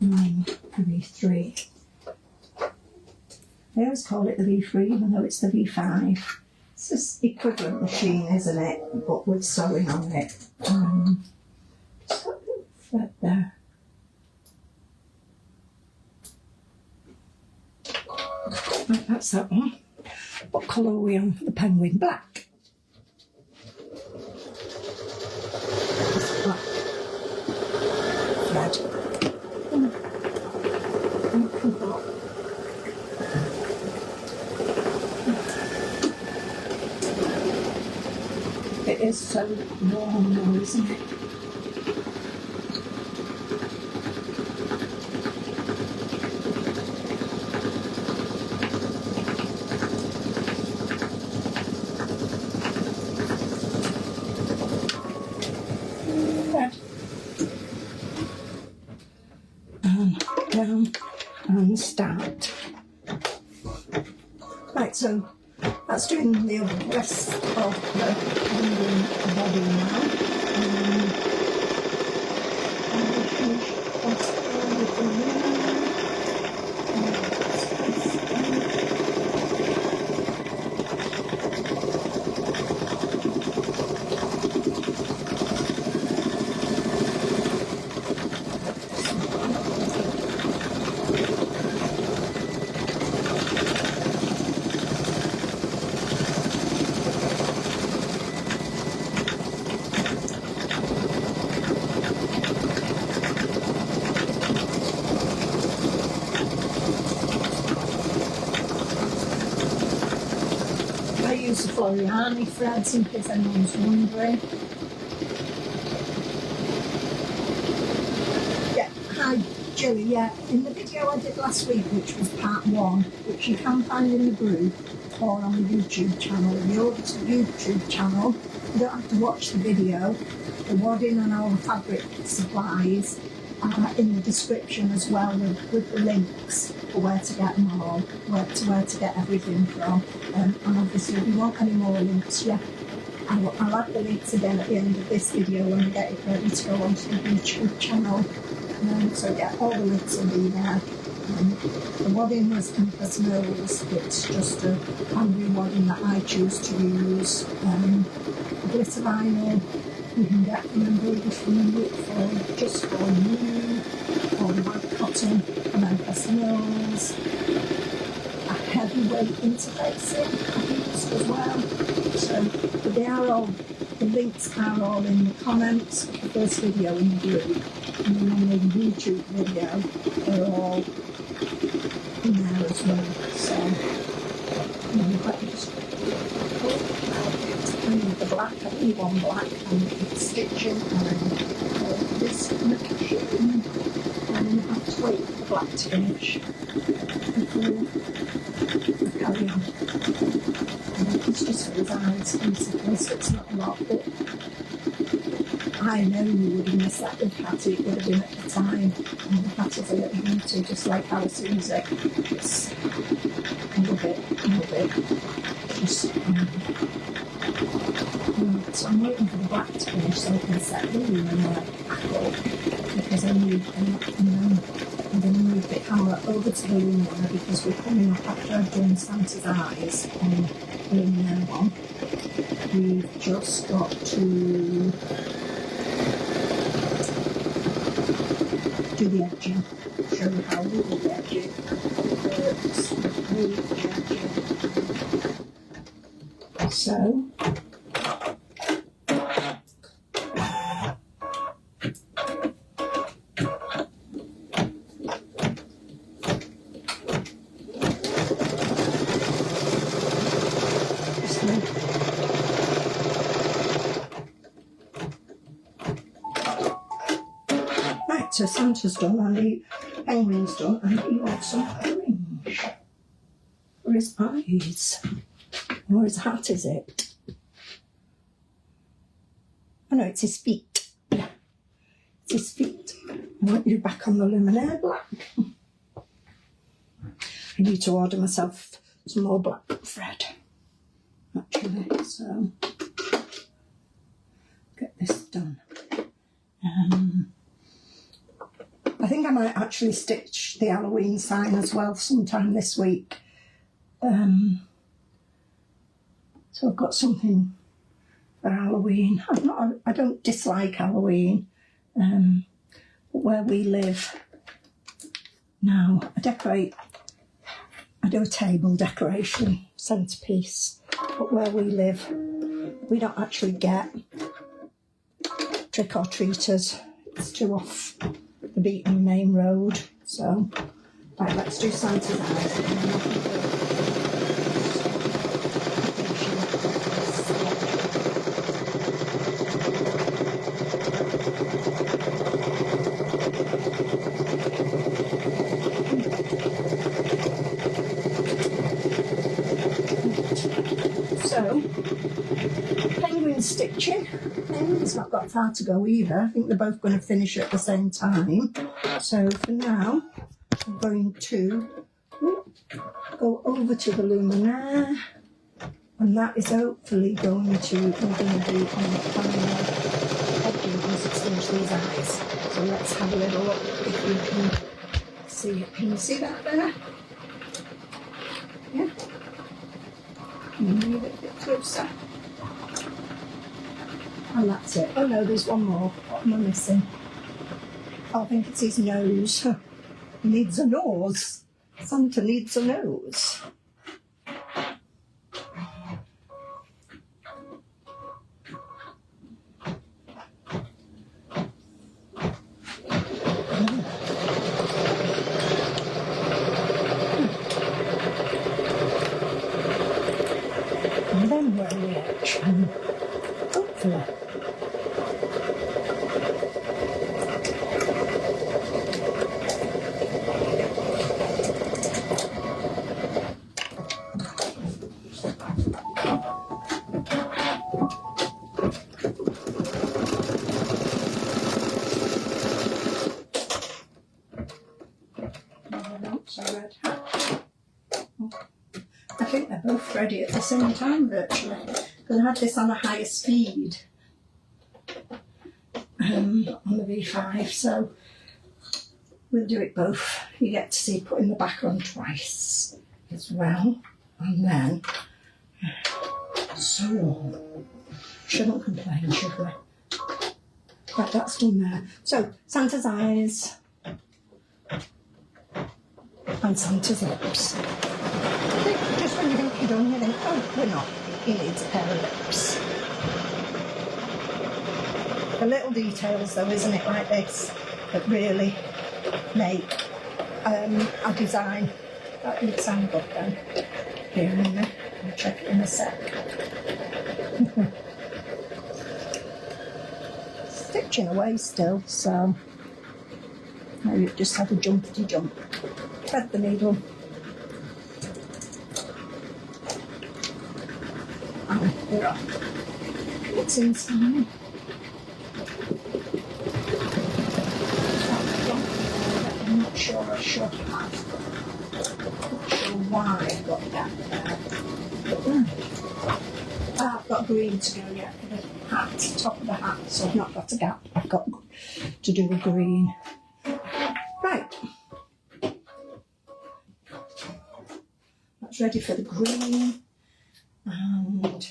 9V3. I always call it the V3 even though it's the V5. It's this equivalent machine, isn't it? But with sewing on it. Just got a little thread there. Right, that's that one. What colour are we on for the penguin? Black. It's black. Thread. It is so warm now, isn't it? Down. and start. Right, so that's doing the rest of the hanging body now. I use the Floriani threads in case anyone's wondering. Yeah, hi Julie, yeah, in the video I did last week, which was part 1, which you can find in the group or on the YouTube channel. If you go to the YouTube channel, you don't have to watch the video. The wadding and all the fabric supplies are in the description as well, with the links for where to get them all, where to get everything from. And obviously if you want any more links, yeah, I'll add the links again at the end of this video when I get it ready to go onto the YouTube channel. So yeah, all the links will be there. The wadding was Compass Mills. It's just a handmade wadding that I choose to use. Glitter vinyl you can get from embroidery for just for you, or the white cotton from Compass Mills. A heavyweight interfacing I use as well. So but they are all, the links are all in the comments of the first video in the group, and then on the YouTube video they're all in there as well. So let me just I need the black, I need one black, and the stitching, and this machine, and I have to wait for the black to finish before I carry on. And it's just for his eyes, basically, so it's not a lot, but I know you would have missed that with Patty, it would have been at the time, and Patty's a little beauty, just like our Susie. It's a little bit, just, so I'm waiting for the black to finish so I can set the room and back up, because I'm going to move the camera over to the Luminaire because we're coming up after I've done Santa's eyes on the Luminaire one. We've just got to do the edging, show you how we do the edging, so so Santa's done and the penguin's done, and he wants some orange for his eyes. Or his hat, is it? Oh no, it's his feet. Yeah, it's his feet. I want you back on the Luminaire black. I need to order myself some more black thread, actually, so get this done. I think I might actually stitch the Halloween sign as well sometime this week. So I've got something for Halloween. I don't dislike Halloween, but where we live now, I do a table decoration, centrepiece, but where we live, we don't actually get trick-or-treaters. It's too off the beaten main road. So, right, let's do Santa's eyes. So, penguin stitching. Penguin's not got far to go either. I think they're both going to finish at the same time. So for now, I'm going to go over to the Luminaire, and that is hopefully going to, we're going to do on the final edging once it's finished these eyes. So let's have a little look if you can see it. Can you see that there? Yeah. Move it a bit closer. And that's it. Oh no, there's one more. What am I missing? Oh, I think it's his nose. He needs a nose. Santa needs a nose. And then where we actually, hopefully. I think they're both ready at the same time virtually, because I had this on a higher speed on the V5, so we'll do it both. You get to see putting the back on twice as well, and then so on. Shouldn't complain, should we? Right, that's done there. So Santa's eyes and Santa's lips. Just when you think you're done, you think, oh, we're not. He needs a pair of lips. The little details, though, isn't it, like this, that really make a design. That didn't sound good then. Here in a minute. I'll check it in a sec. Stitching away still, so now you just have a jumpity jump. Thread the needle. And we're off. What's inside? I'm not sure I should have. Not sure why I've got that there. I've got green to go yet for the hat, top of the hat, so I've not got a gap. I've got to do a green. Right. That's ready for the green. And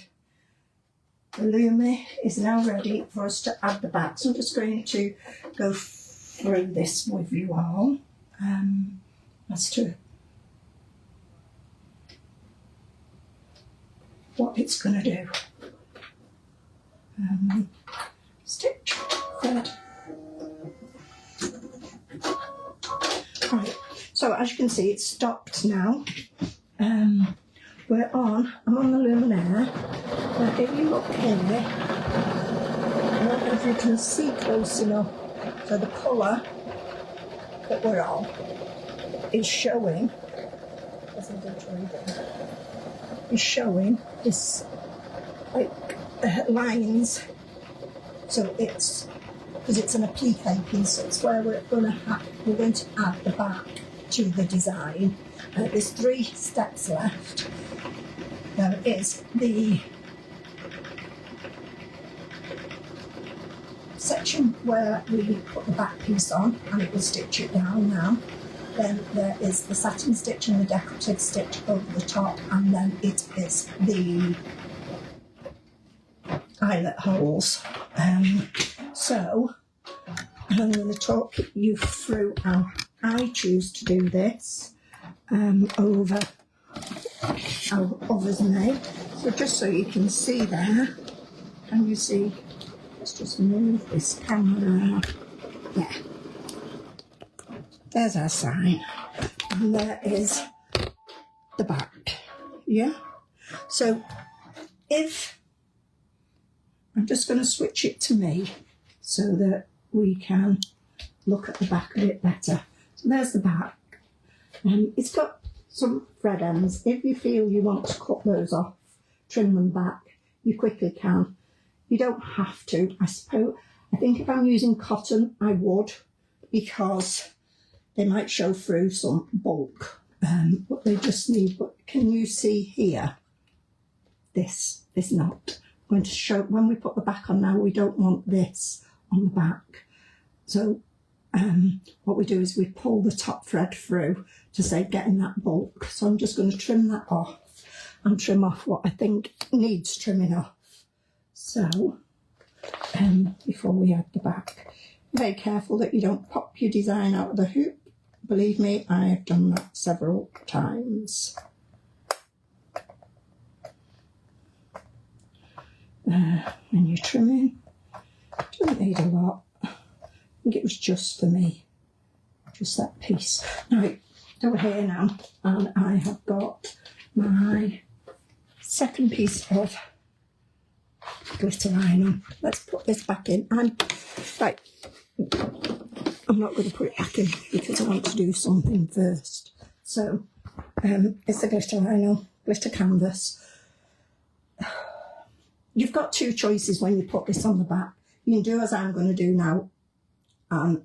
the Lumi is now ready for us to add the back. So I'm just going to go through this with you all as to what it's going to do. Stitch, thread. Right, so as you can see, it's stopped now. I'm on the Luminaire. Now if you look here, I don't know if you can see close enough, so the colour that we're on is showing, this like lines, so it's, because it's an applique piece, so it's where we're going to add the back to the design. There's 3 steps left. There is the section where we put the back piece on and it will stitch it down now. Then there is the satin stitch and the decorative stitch over the top, and then it is the eyelet holes. So I'm going to talk you through how I choose to do this over how others may. So just so you can see there, can you see? Let's just move this camera. There. There's our sign. And there is the back. Yeah? So if I'm just going to switch it to me so that we can look at the back a bit better. So there's the back. It's got some thread ends. If you feel you want to cut those off, trim them back, you quickly can. You don't have to, I suppose. I think if I'm using cotton, I would, because they might show through some bulk, but they just need, but can you see here, this knot? I'm going to show, when we put the back on now, we don't want this on the back. So what we do is we pull the top thread through to save getting that bulk. So I'm just going to trim that off and trim off what I think needs trimming off. So before we add the back, very careful that you don't pop your design out of the hoop. Believe me, I have done that several times. When you're trimming, doesn't need a lot. I think it was just for me, just that piece. Now, over here now, and I have got my second piece of glitter vinyl. Let's put this back in. Right, I'm not going to put it back in because I want to do something first. So, it's the glitter vinyl, glitter canvas. You've got two choices when you put this on the back. You can do as I'm going to do now and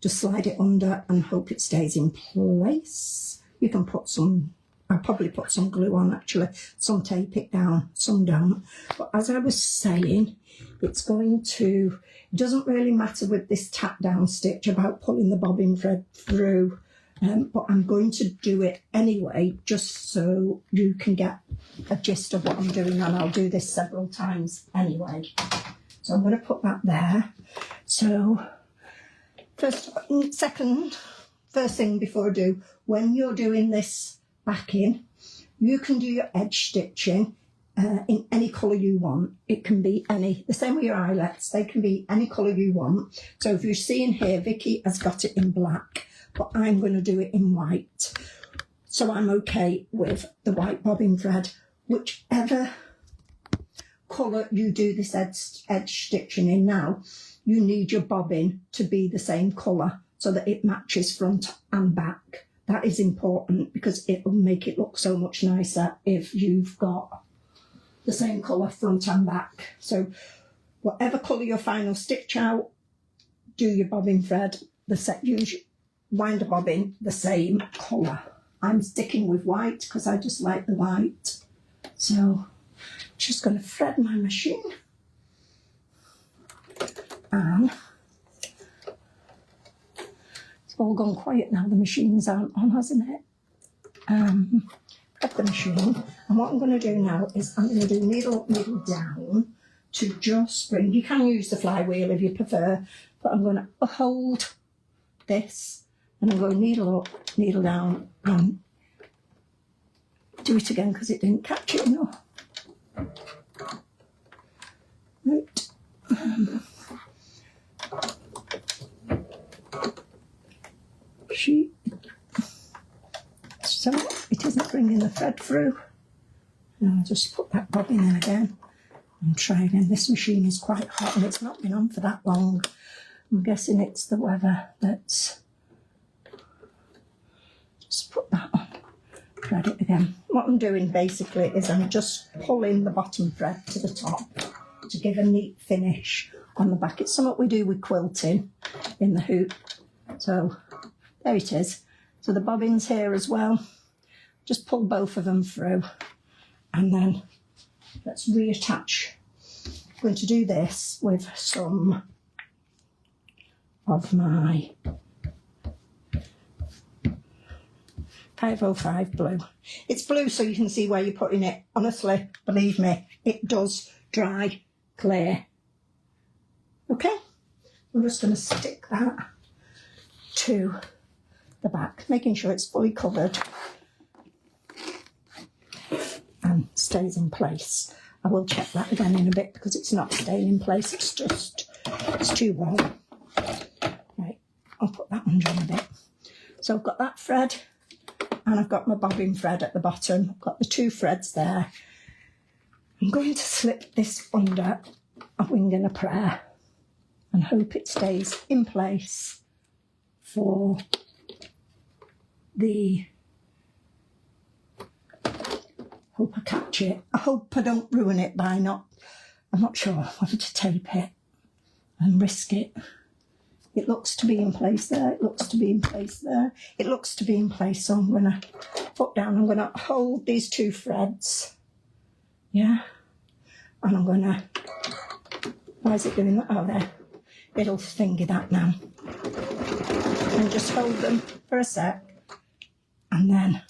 just slide it under and hope it stays in place. You can put some, I'll probably put some glue on actually, some tape it down, some don't. But as I was saying, it's going to, it doesn't really matter with this tap down stitch about pulling the bobbin thread through, but I'm going to do it anyway, just so you can get a gist of what I'm doing, and I'll do this several times anyway. So I'm going to put that there. So first thing before I do, when you're doing this backing, you can do your edge stitching in any colour you want. It can be any, the same with your eyelets, they can be any colour you want. So if you're seeing here, Vicky has got it in black, but I'm going to do it in white. So I'm okay with the white bobbin thread. Whichever colour you do this edge stitching in now, you need your bobbin to be the same colour so that it matches front and back. That is important because it will make it look so much nicer if you've got the same colour front and back. So whatever colour your final stitch out, do your bobbin thread, use wind a bobbin the same colour. I'm sticking with white because I just like the white. So just going to thread my machine. And it's all gone quiet now, the machines aren't on, hasn't it? Thread the machine. And what I'm going to do now is I'm going to do needle up, needle down to just bring, you can use the flywheel if you prefer, but I'm going to hold this and I'm going needle up, needle down and do it again because it didn't catch it enough. Right. So it isn't bringing the thread through. Now I'll just put that bobbin in again and try again. This machine is quite hot and it's not been on for that long. I'm guessing it's the weather that's... Just put that on. Thread it again. What I'm doing basically is I'm just pulling the bottom thread to the top to give a neat finish on the back. It's something we do with quilting in the hoop. So there it is. So the bobbin's here as well. Just pull both of them through and then let's reattach. I'm going to do this with some of my 505 blue. It's blue so you can see where you're putting it. Honestly, believe me, it does dry clear. Okay, I'm just going to stick that to the back, making sure it's fully covered and stays in place. I will check that again in a bit because it's not staying in place, it's too warm. Right, I'll put that under in a bit. So I've got that thread and I've got my bobbin thread at the bottom. I've got the two threads there. I'm going to slip this under a wing and a prayer and hope it stays in place for the... Hope I catch it. I hope I don't ruin it by not... I'm not sure whether to tape it and risk it It looks to be in place there, it looks to be in place there, it looks to be in place. So I'm going to put down, I'm going to hold these 2 threads, yeah, and I'm going to, why is it doing that? Oh, there, it'll finger that now. And just hold them for a sec, and then,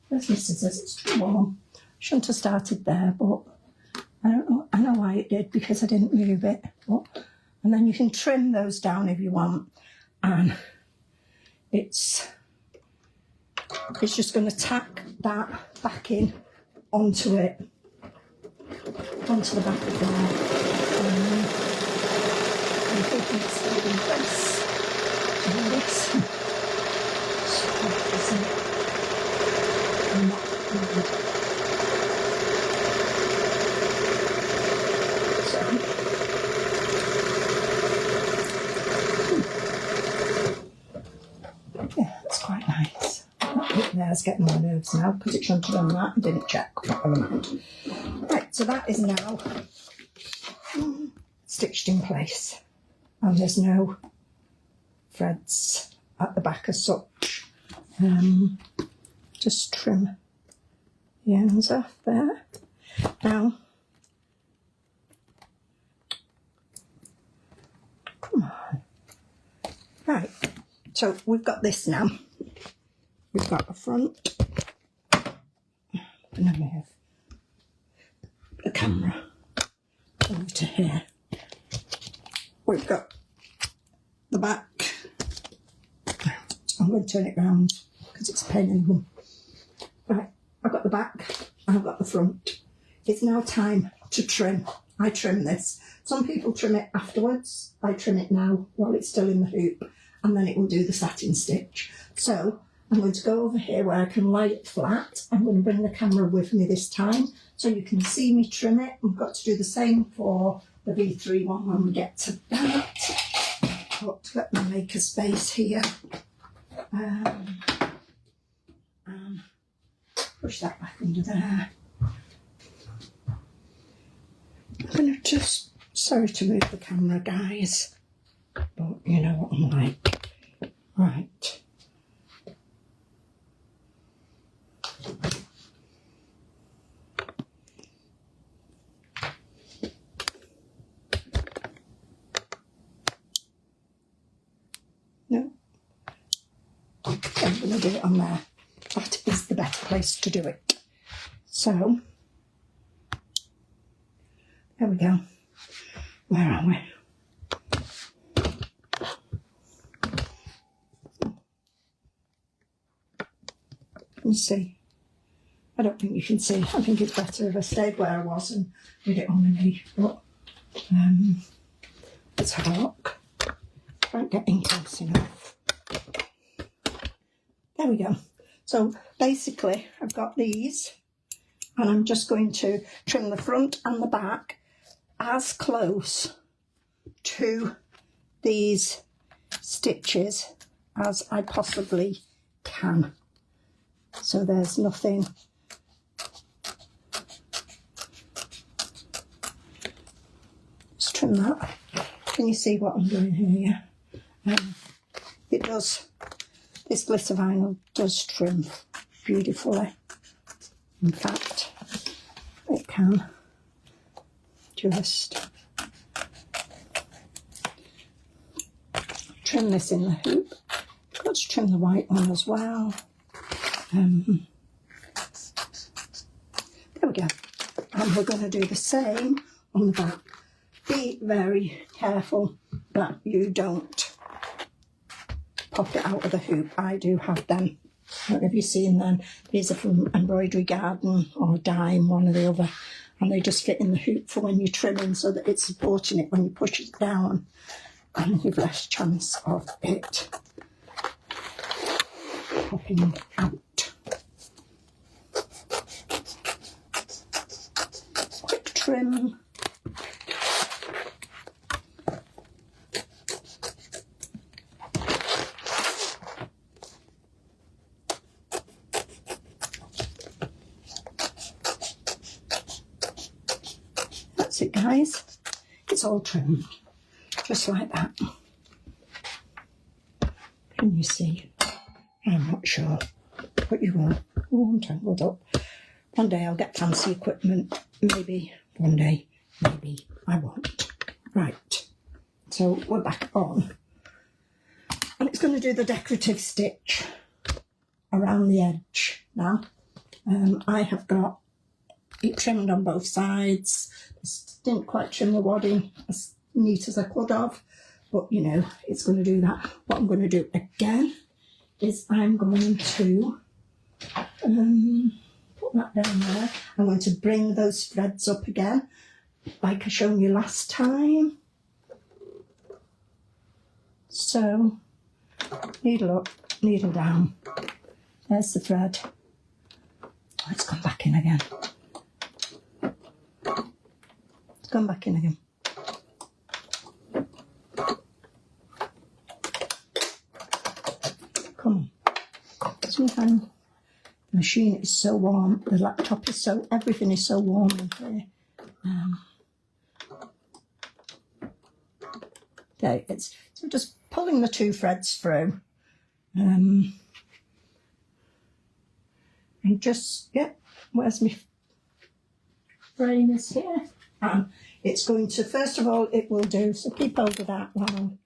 where's my scissors? It's too warm. Shouldn't have started there, but I don't know, I know why it did, because I didn't move it. But, and then you can trim those down if you want, and it's just going to tack that back in onto it, onto the back of there. I'm thinking it's still in place. And this, isn't it? I'm not good. Yeah, that's quite nice. There's getting my nerves now, because it shouldn't have done that. I didn't check. Right, so that is now stitched in place, and there's no threads at the back as such. Just trim the ends off there. Now, come on. Right, so we've got this now. We've got the front, and then we have the camera over to here. We've got the back. I'm going to turn it round because it's a pain in the bum. Right, I've got the back and I've got the front. It's now time to trim. I trim this. Some people trim it afterwards. I trim it now while it's still in the hoop, and then it will do the satin stitch. So I'm going to go over here where I can lay it flat. I'm going to bring the camera with me this time so you can see me trim it. I've got to do the same for the V3 one when we get to that. But let me make a space here. And push that back under there. I'm going to just, sorry to move the camera, guys, but you know what I'm like. Right. No. I'm going to do it on there. That is the better place to do it. So, there we go. Where are we? Can you see? I don't think you can see. I think it's better if I stayed where I was and did it on my knee. But let's have a look. Can't get in close enough. There we go. So basically I've got these, and I'm just going to trim the front and the back as close to these stitches as I possibly can. So there's nothing. Just trim that. Can you see what I'm doing here? Yeah. It does. This glitter vinyl does trim beautifully. In fact, it can just trim this in the hoop. I've got to trim the white one as well. There we go. And we're going to do the same on the back. Be very careful that you don't pop it out of the hoop. I do have them. I don't know if you've seen them. These are from Embroidery Garden or Dime, one or the other. And they just fit in the hoop for when you're trimming so that it's supporting it when you push it down. And you've less chance of it popping out. Quick trim. That's it, guys. It's all trimmed. just like that. Can you see? I'm not sure, but you will. Oh, I'm tangled up. One day I'll get fancy equipment. Maybe one day, maybe I won't. Right, so we're back on. And it's going to do the decorative stitch around the edge now. I have got it trimmed on both sides. Didn't quite trim the wadding as neat as I could have, but you know, it's going to do that. What I'm going to do again is I'm going to put that down there. I'm going to bring those threads up again, like I showed you last time. So, needle up, needle down. There's the thread. Oh, it's gone back in again. It's gone back in again. Come on. Sometimes the machine is so warm, the laptop is so, everything is so warm in here. There it is. So just pulling the two threads through. And just, yeah, where's my frame is here. And it's going to, first of all, it will do, so keep hold of that while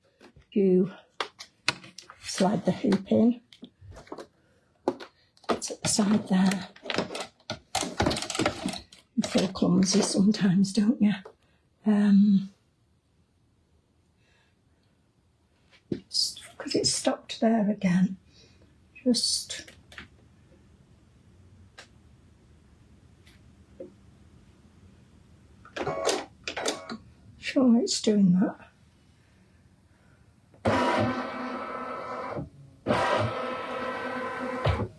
you slide the hoop in. It's at the side there. You feel clumsy sometimes, don't you? Because it's stopped there again. Just sure it's doing that.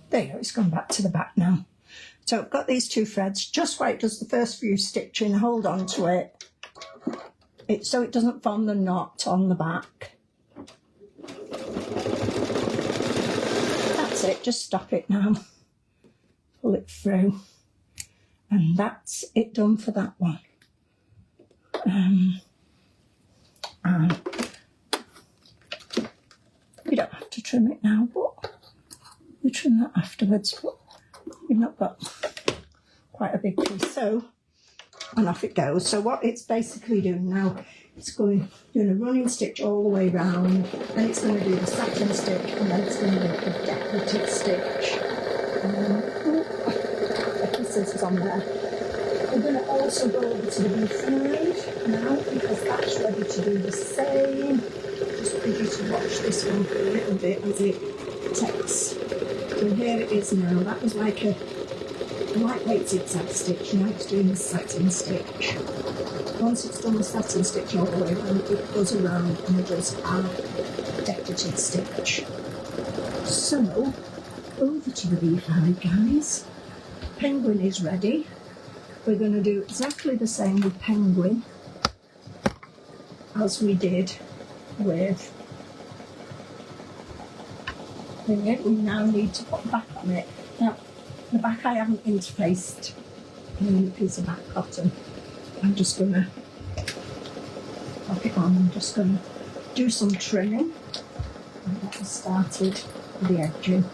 There you go, it's gone back to the back now. So I've got these two threads, just where it does the first few stitching, hold on to it, so it doesn't form the knot on the back. That's it, just stop it now. Pull it through. And that's it done for that one. And you don't have to trim it now, but you trim that afterwards, but you've not got quite a big piece. So, and off it goes. So what it's basically doing now, it's doing a running stitch all the way round, and it's going to do the satin stitch, and then it's going to do the decorative stitch. The scissors on there. We're going to also go over to the V5 now, because that's ready to do the same. Just for you to watch this one for a little bit as it takes. So here it is now. That was like a lightweight zigzag stitch. Now it's doing the satin stitch. Once it's done the satin stitch all the way around, it goes around and does our decorative stitch. So, over to the V5, guys. Penguin is ready. We're going to do exactly the same with Penguin as we did with it. We now need to put the back on it. Now, the back I haven't interfaced in a piece of back cotton. I'm just going to pop it on. I'm just going to do some trimming and get started with the edging.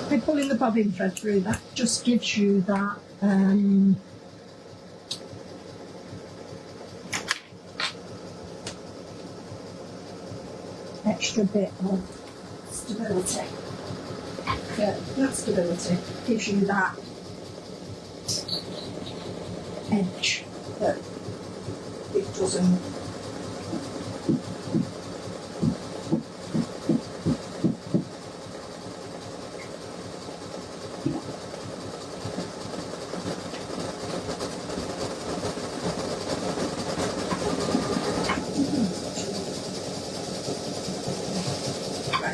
By pulling the bobbin thread through, that just gives you that extra bit of stability. That stability gives you that edge that it doesn't.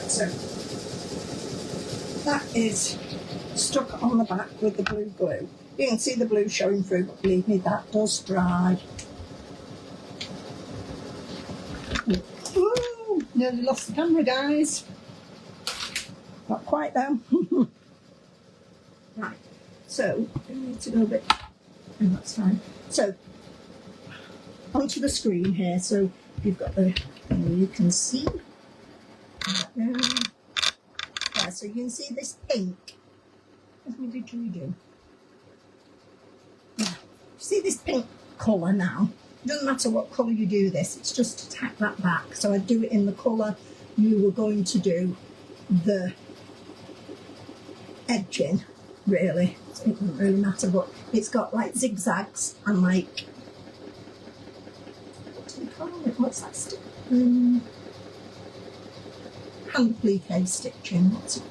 So that is stuck on the back with the blue glue. You can see the blue showing through, but believe me, that does dry. Nearly lost the camera, guys. Not quite though. Right, so we need to go a bit, and that's fine. So onto the screen here. So you've got the, you can see. Yeah, so you can see this pink. What did you do? Yeah. See this pink colour now? It doesn't matter what colour you do this, it's just to tack that back. So I do it in the colour you were going to do the edging, really. It doesn't really matter, but it's got like zigzags and like, what do you call it? What's that stick? Hand plique stitching. What's it?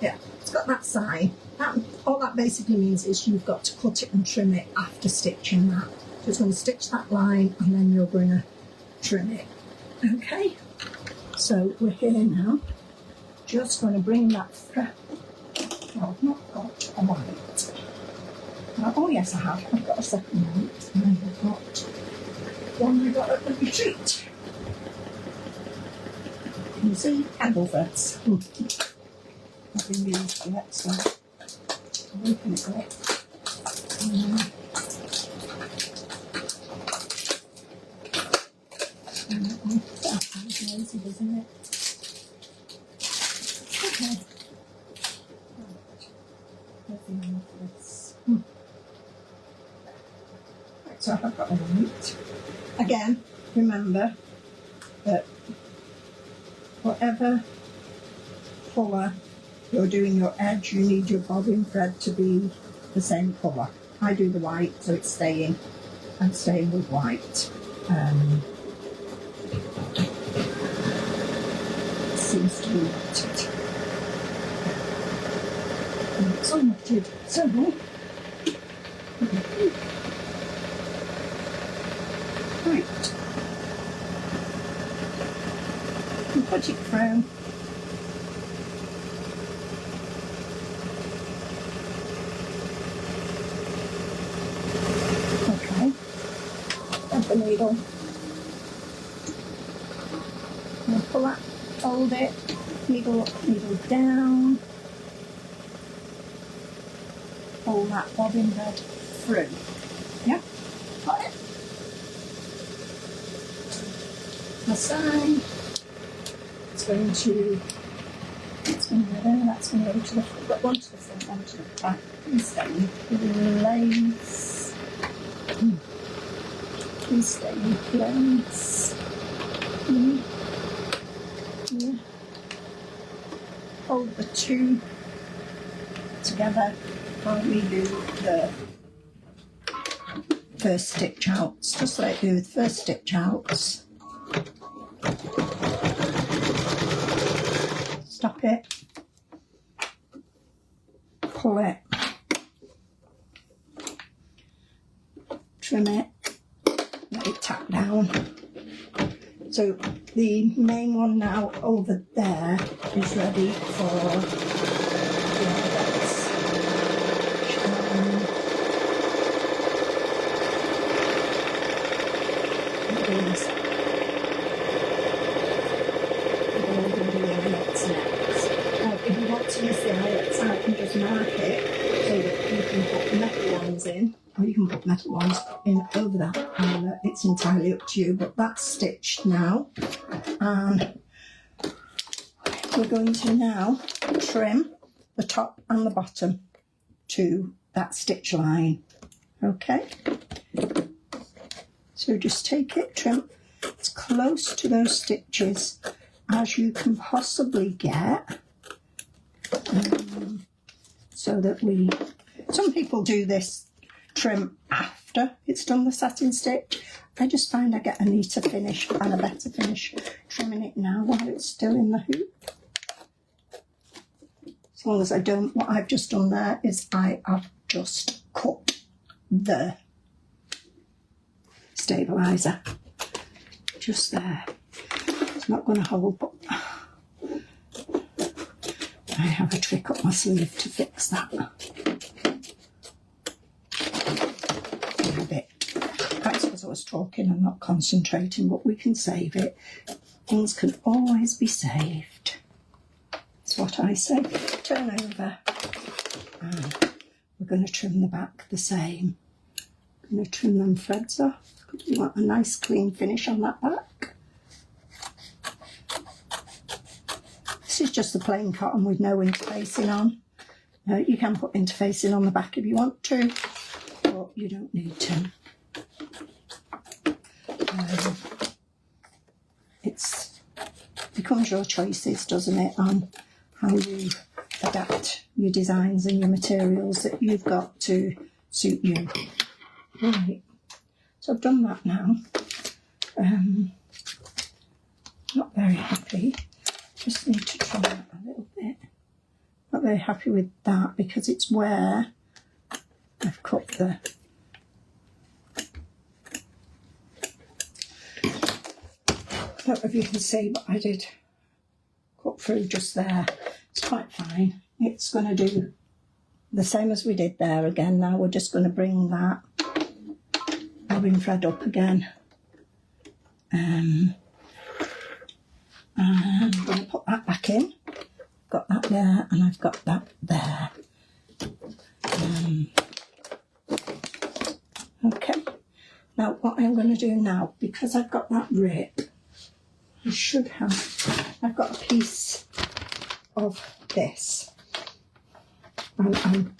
Yeah, it's got that sign. All that basically means is you've got to cut it and trim it after stitching that. So it's going to stitch that line and then you're going to trim it. Okay, so we're here now. Just going to bring that thread. Oh, I've not got a white. Oh yes, I have. I've got a second white. And I've got one I got at the retreat. You can see candle threads. Not been used yet, so I'll open it up. That sounds noisy, doesn't it? Okay. Right, so I've got a white. Again, remember that whatever colour you're doing your edge, you need your bobbin thread to be the same colour. I do the white, so it's staying. I'm staying with white. It seems to be knotted. And it's unknotted, so right. You put it through. The needle. And pull that, hold it, needle up, needle down. Pull that bobbin thread through. Yeah, got it. The sign. It's going to go there, that's going to go to the front, but one to the front, one to the back. Please stay with lace. Please stay in place. Yeah. Hold the two together while we do the first stitch outs, just like we do with first stitch outs. Stop it, pull it, trim it, let it tap down. So the main one now over there is ready for the others. If you want to use the eyelets, I can just mark it so that you can put metal ones in, or you can put metal ones in over that eyelet. It's entirely up to you, but that's stitched now. And we're going to now trim the top and the bottom to that stitch line. Okay, so just take it, trim as close to those stitches as you can possibly get, so that some people do this trim after it's done the satin stitch. I just find I get a neater finish and a better finish trimming it now while it's still in the hoop. As long as I don't, what I've just done there is I have just cut the stabiliser just there. It's not going to hold, but I have a trick up my sleeve to fix that. A bit. That's because I was talking and not concentrating, but we can save it. things can always be saved. That's what I say. Turn over, and we're going to trim the back the same. I'm going to trim them threads off because we want a nice clean finish on that back. This is just the plain cotton with no interfacing on. You can put interfacing on the back if you want to, but you don't need to. It becomes your choices, doesn't it, on how you adapt your designs and your materials that you've got to suit you. Right, so I've done that now. Not very happy, just need to trim that a little bit. Not very happy with that because it's where I've cut the I don't know if you can see, but I did cut through just there. It's quite fine. It's going to do the same as we did there again. Now we're just going to bring that bobbin thread up again. And I'm going to put that back in. Got that there and I've got that there. Okay. Now what I'm going to do now, because I've got that rip, I should have, I've got a piece of this and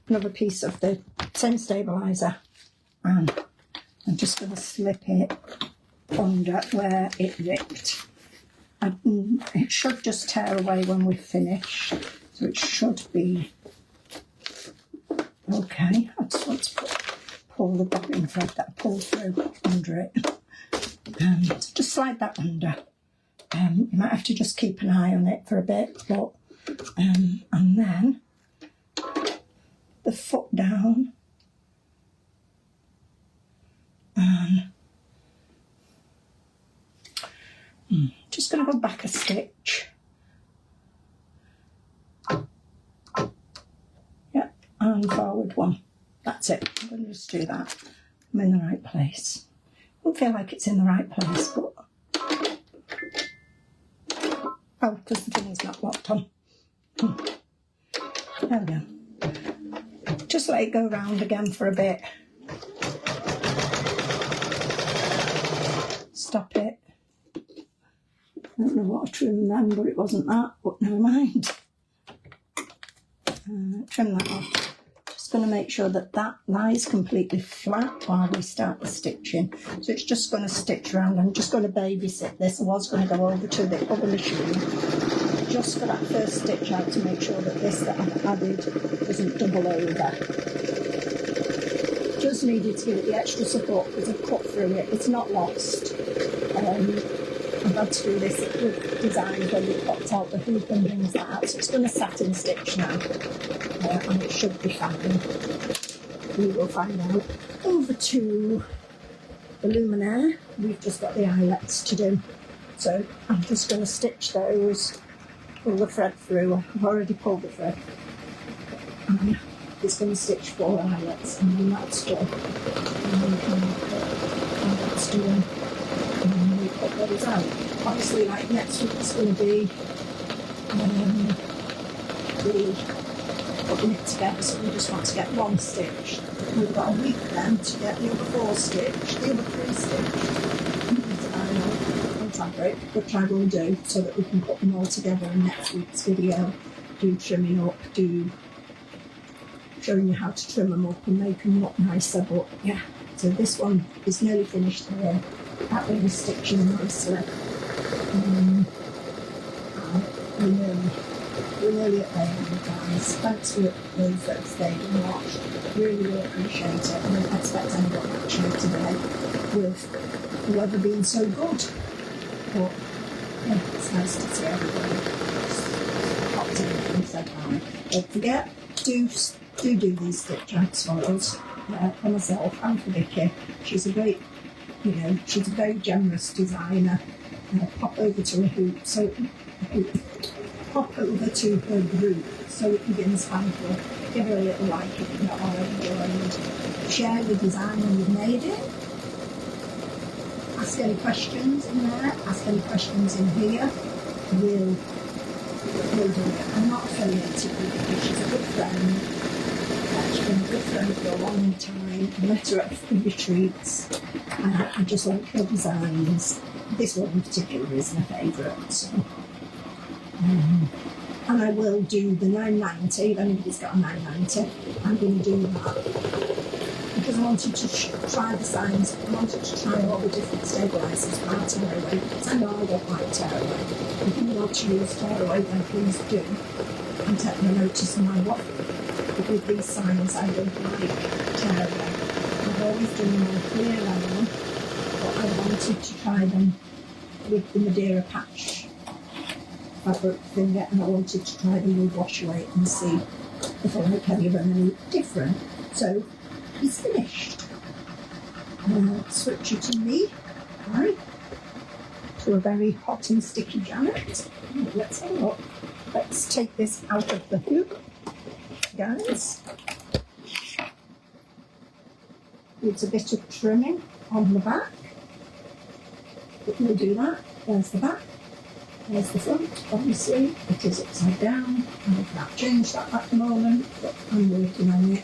another piece of the same stabiliser, and I'm just going to slip it under where it ripped. It should just tear away when we're finished, so it should be okay. I just want to pull the bobbin thread that I pulled through under it. So just slide that under. You might have to just keep an eye on it for a bit, but and then the foot down, and just going to go back a stitch. Yep, and forward one. That's it. I'm going to just do that. I'm in the right place. I don't feel like it's in the right place, but oh, because the thing is not locked on. There we go. Just let it go round again for a bit. Stop it. I don't know what I trimmed then, but it wasn't that, but never mind. Trim that off. Just going to make sure that that lies completely flat while we start the stitching. So it's just going to stitch around. I'm just going to babysit this. I was going to go over to the other machine just for that first stitch out to make sure that this that I've added doesn't double over. Just needed to give it the extra support because I've cut through it. It's not lost. I've had to do this with designs when we popped out the hoop and things like that. So it's going to satin stitch now, and it should be fine. We will find out. Over to the Luminaire. We've just got the eyelets to do. So I'm just going to stitch those, pull the thread through. I've already pulled the thread. And it's going to stitch 4 eyelets, and then that's done. And then we can put eyelets doing. And we put those out. Obviously, like next week it's going to be putting it together, so we just want to get 1 stitch. We've got a week then to get the other 4 stitch, the other 3 stitch on fabric, which I will do so that we can put them all together in next week's video. Do trimming up, do showing you how to trim them up and make them look nicer. But yeah, so this one is nearly finished here. That one is stitching nicely. We're nearly at the end, guys. Thanks for those that have stayed and watched. Really, really appreciate it. I don't expect anyone actually today with the weather being so good. But yeah, it's nice to see everybody popped in and said hi. Don't forget, do these stitch outs for us, for myself and for Vicky. She's a great, she's a very generous designer. Pop over to her group so it begins Handful. Give her a little like if you've not already joined. Share your design when you've made it. ask any questions in there, ask any questions in here. We'll do it. I'm not affiliated with her. She's a good friend. She's been a good friend for a long time. I met her at a few retreats. I just like her designs. This one in particular is my favourite. So. And I will do the 990. If anybody's got a 990, I'm going to do that. Because I wanted to try the signs. I wanted to try all the different stabilisers for our tearaway. Because I know I don't like tearaway. If you want to use tearaway, then please do. And take the notice on my waffle. But with these signs, I don't like tearaway. I've always done them on clear iron, but I wanted to try them with the Madeira patch fabric finger, and I wanted to try them with wash away and see if I like any of them any different. So it's finished. Switch it to me, right, to a very hot and sticky Janet. Let's have a look. Let's take this out of the hoop, guys. Needs a bit of trimming on the back, but we'll do that. There's the back. There's the front. Obviously, it is upside down. I can't change that at the moment, but I'm working on it.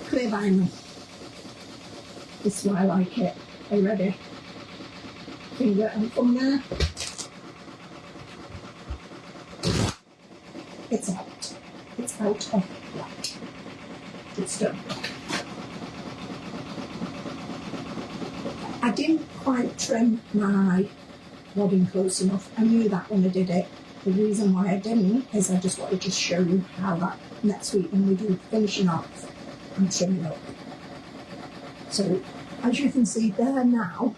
Clear vinyl. This is why I like it already. Finger and thumb there. It's out. It's out of that. It's done. I didn't quite trim my wadding close enough. I knew that when I did it. The reason why I didn't is I just wanted to show you how that next week when we do finishing off and trimming up. So as you can see there now,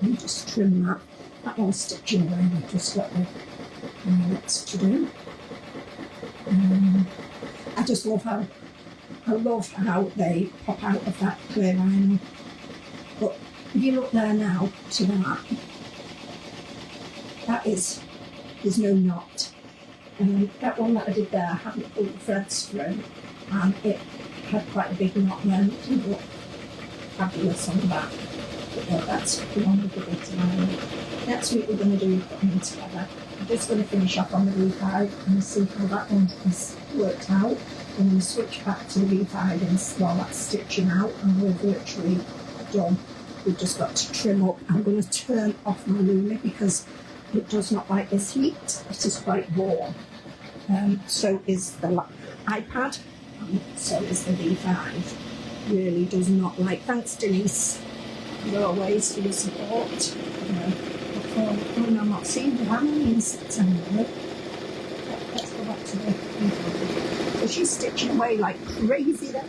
you just trim that. That one's stitching away. We've just got the next to do. I just love how they pop out of that clear vinyl. But if you look there now to there's no knot. That one that I did there, I hadn't pulled the threads through, and it had quite a big knot there. It didn't look fabulous on the back. But yeah, that's the one with the bit line. Next week we're going to do putting them together. I'm just going to finish up on the V5 and see how that one has worked out. Then we switch back to the V5 and while that's stitching out, and we're virtually done. We've just got to trim up. I'm going to turn off my Lumi because it does not like this heat. It is quite warm. So is the iPad. So is the V5. Really does not like. Thanks, Denise, as always, for your support. I'm not seeing the family in September. Let's go back to the V5. So she's stitching away like crazy there.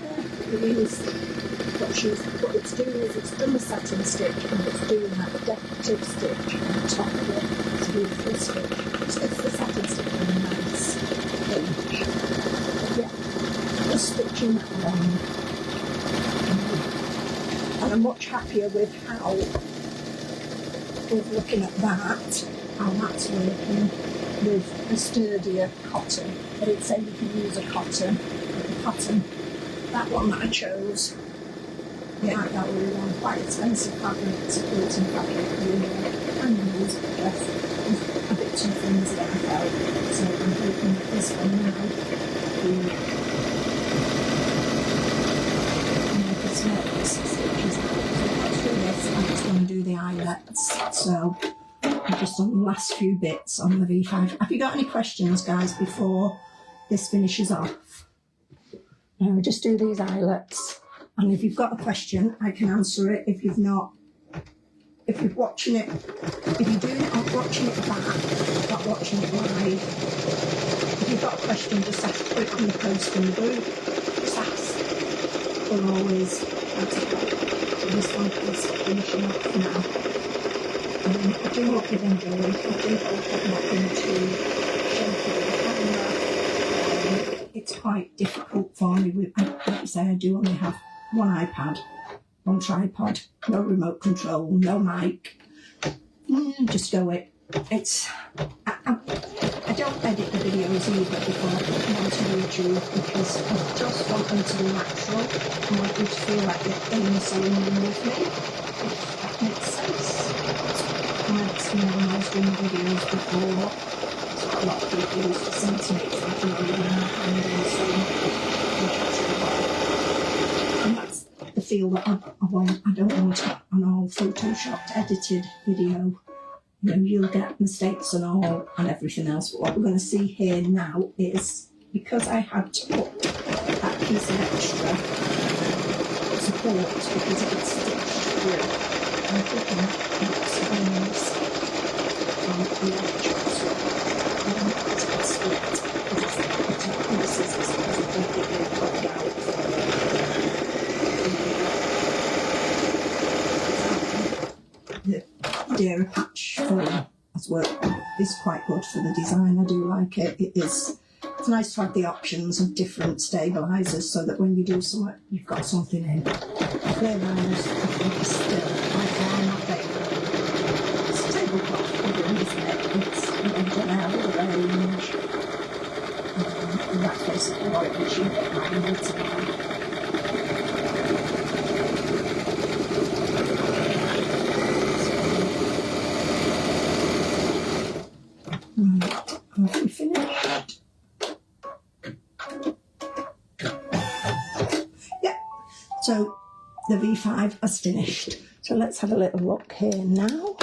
What it's doing is it's done the satin stitch and it's doing that decorative stitch on top of it. It's a beautiful stitch. So it's the satin stitch on a nice edge. Yeah, just stitching that along. And I'm much happier with how, with looking at that, how that's working with a sturdier cotton. But it's saying you can use a cotton, but the cotton, that one that I chose, yeah, that really one, quite expensive fabric, supporting fabric, and use it just a bit too flimsy that I felt. So I'm hoping that this one now will make a small stitches out. So let's do this. I'm just going to do the eyelets. So I've just done the last few bits on the V5. Have you got any questions, guys, before this finishes off? Just do these eyelets. And if you've got a question, I can answer it. If you've not, if you're watching it, if you're doing it or watching it back, not watching it live, if you've got a question, just ask, put it on the post in the group. Just ask. We'll always answer that. So this one is finishing up now. I do hope you've enjoyed. I do hope I've not been too shaky with the camera. It's quite difficult for me. Like you say, I do only have one iPad, one tripod, no remote control, no mic. Just go it. I don't edit the videos either before I put them onto YouTube because I just want them to be natural. I want you to feel like you're in the sewing room with me, if that makes sense. That's when I was doing videos before. So a lot of people used to send to me it's like you're in and sewing. And that's the feel that I want. I don't want an all photoshopped edited video. You know, you'll get mistakes and all and everything else. But what we're going to see here now is, because I had to put that piece of extra support because it was stitched through, I'm putting lots of ends on the edge as well. It's split because it's the pieces as completely cut out. The Dara patch as well is quite good for the design. I do like it. It's nice to have the options of different stabilisers so that when you do something, you've got something in. Clear liners, I think, is still by far my favourite. It's a tablecloth figure, isn't it? It's an out of the range. And that's basically what it is. You get handmade. Have we finished? Yeah, so the V5 has finished. So let's have a little look here now.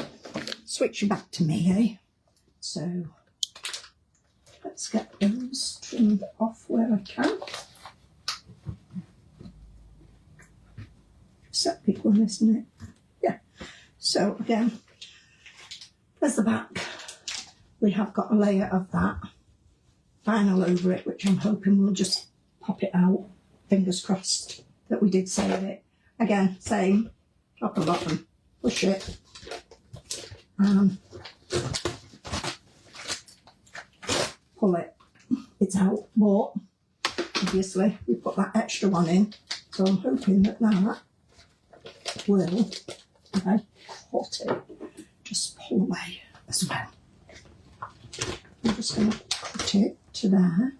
Switch you back to me, eh? So let's get those trimmed off where I can. It's that big one, isn't it? Yeah. So again, there's the back. We have got a layer of that vinyl over it, which I'm hoping will just pop it out. Fingers crossed that we did save it. Again, same, top and bottom, push it, and pull it. It's out, but obviously we put that extra one in, so I'm hoping that that will, if I cut it, just pull away as well. I'm just going to cut it to there.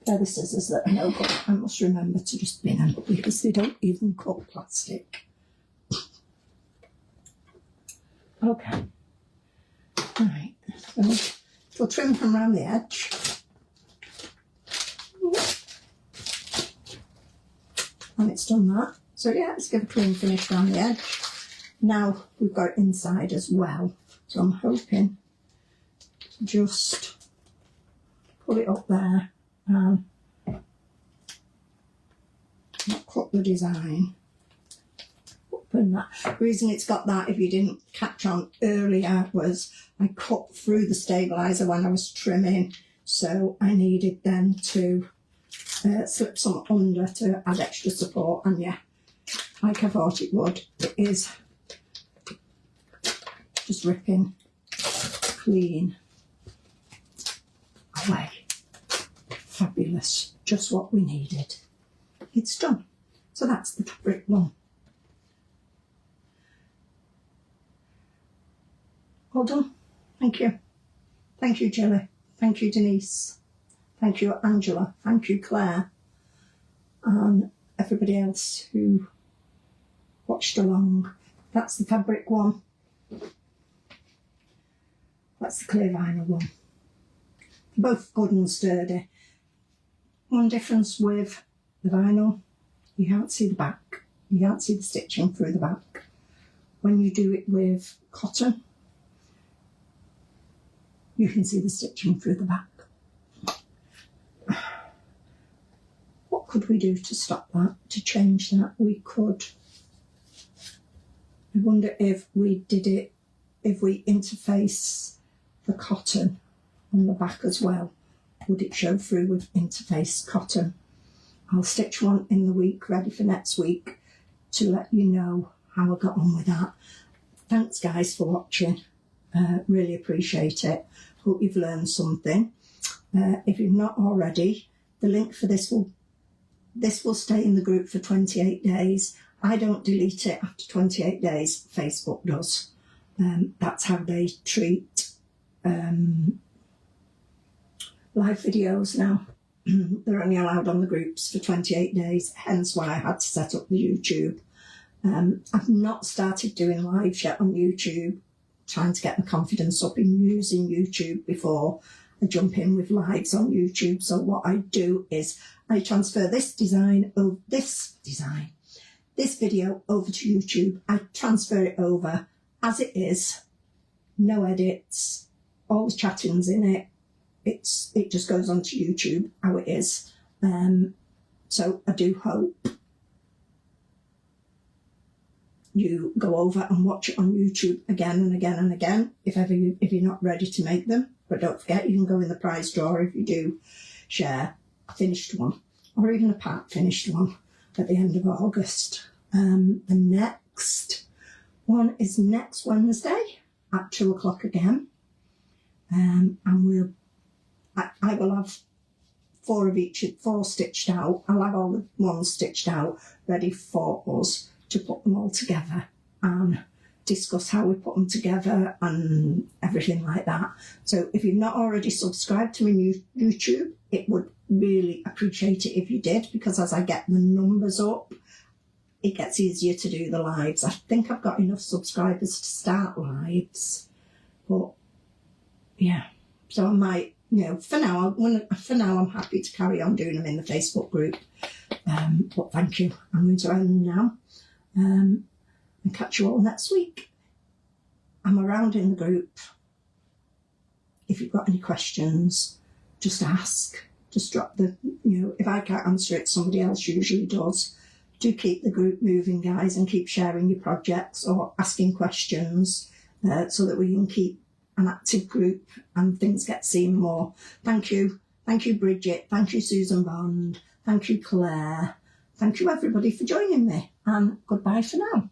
They're the scissors that I know, but I must remember to just bin them because they don't even cut plastic. Okay. Right. So we'll trim from around the edge. And it's done that. So yeah, let's give a clean finish around the edge. Now we've got it inside as well. So I'm hoping to just pull it up there and not cut the design. Open that. The reason it's got that, if you didn't catch on earlier, was I cut through the stabiliser when I was trimming, so I needed then to slip some under to add extra support, and yeah, like I thought it would, it is just ripping clean away. Fabulous, just what we needed. It's done. So that's the fabric one. Well done. Thank you. Thank you, Jelly. Thank you, Denise. Thank you, Angela. Thank you, Claire. And everybody else who watched along. That's the fabric one. That's the clear vinyl one. They're both good and sturdy. One difference with the vinyl, you can't see the back. You can't see the stitching through the back. When you do it with cotton, you can see the stitching through the back. What could we do to stop that, to change that? We could, I wonder if we did it, if we interface the cotton on the back as well, would it show through with interface cotton? I'll stitch one in the week, ready for next week, to let you know how I got on with that. Thanks guys for watching, really appreciate it. Hope you've learned something. If you've not already, the link for this will stay in the group for 28 days. I don't delete it after 28 days, Facebook does. That's how they treat live videos now. They're only allowed on the groups for 28 days, hence why I had to set up the YouTube. I've not started doing lives yet on YouTube, trying to get my confidence up in using YouTube before I jump in with lives on YouTube. So what I do is I transfer this video over to YouTube. I transfer it over as it is, no edits, all the chatting's in it. It just goes onto YouTube how it is. So I do hope you go over and watch it on YouTube again and again and again if you're not ready to make them. But don't forget, you can go in the prize draw if you do share a finished one or even a part finished one at the end of August. The next one is next Wednesday at 2:00 again. And I will have 4 stitched out. I'll have all the ones stitched out ready for us to put them all together and discuss how we put them together and everything like that. So if you've not already subscribed to my YouTube, it would really appreciate it if you did, because as I get the numbers up, it gets easier to do the lives. I think I've got enough subscribers to start lives, but yeah. So I might, for now I'm happy to carry on doing them in the Facebook group. But thank you. I'm going to end now. And catch you all next week. I'm around in the group. If you've got any questions, just ask. Just drop if I can't answer it, somebody else usually does. Do keep the group moving, guys, and keep sharing your projects or asking questions so that we can keep an active group and things get seen more. Thank you. Thank you, Bridget. Thank you, Susan Bond. Thank you, Claire. Thank you, everybody, for joining me. And goodbye for now.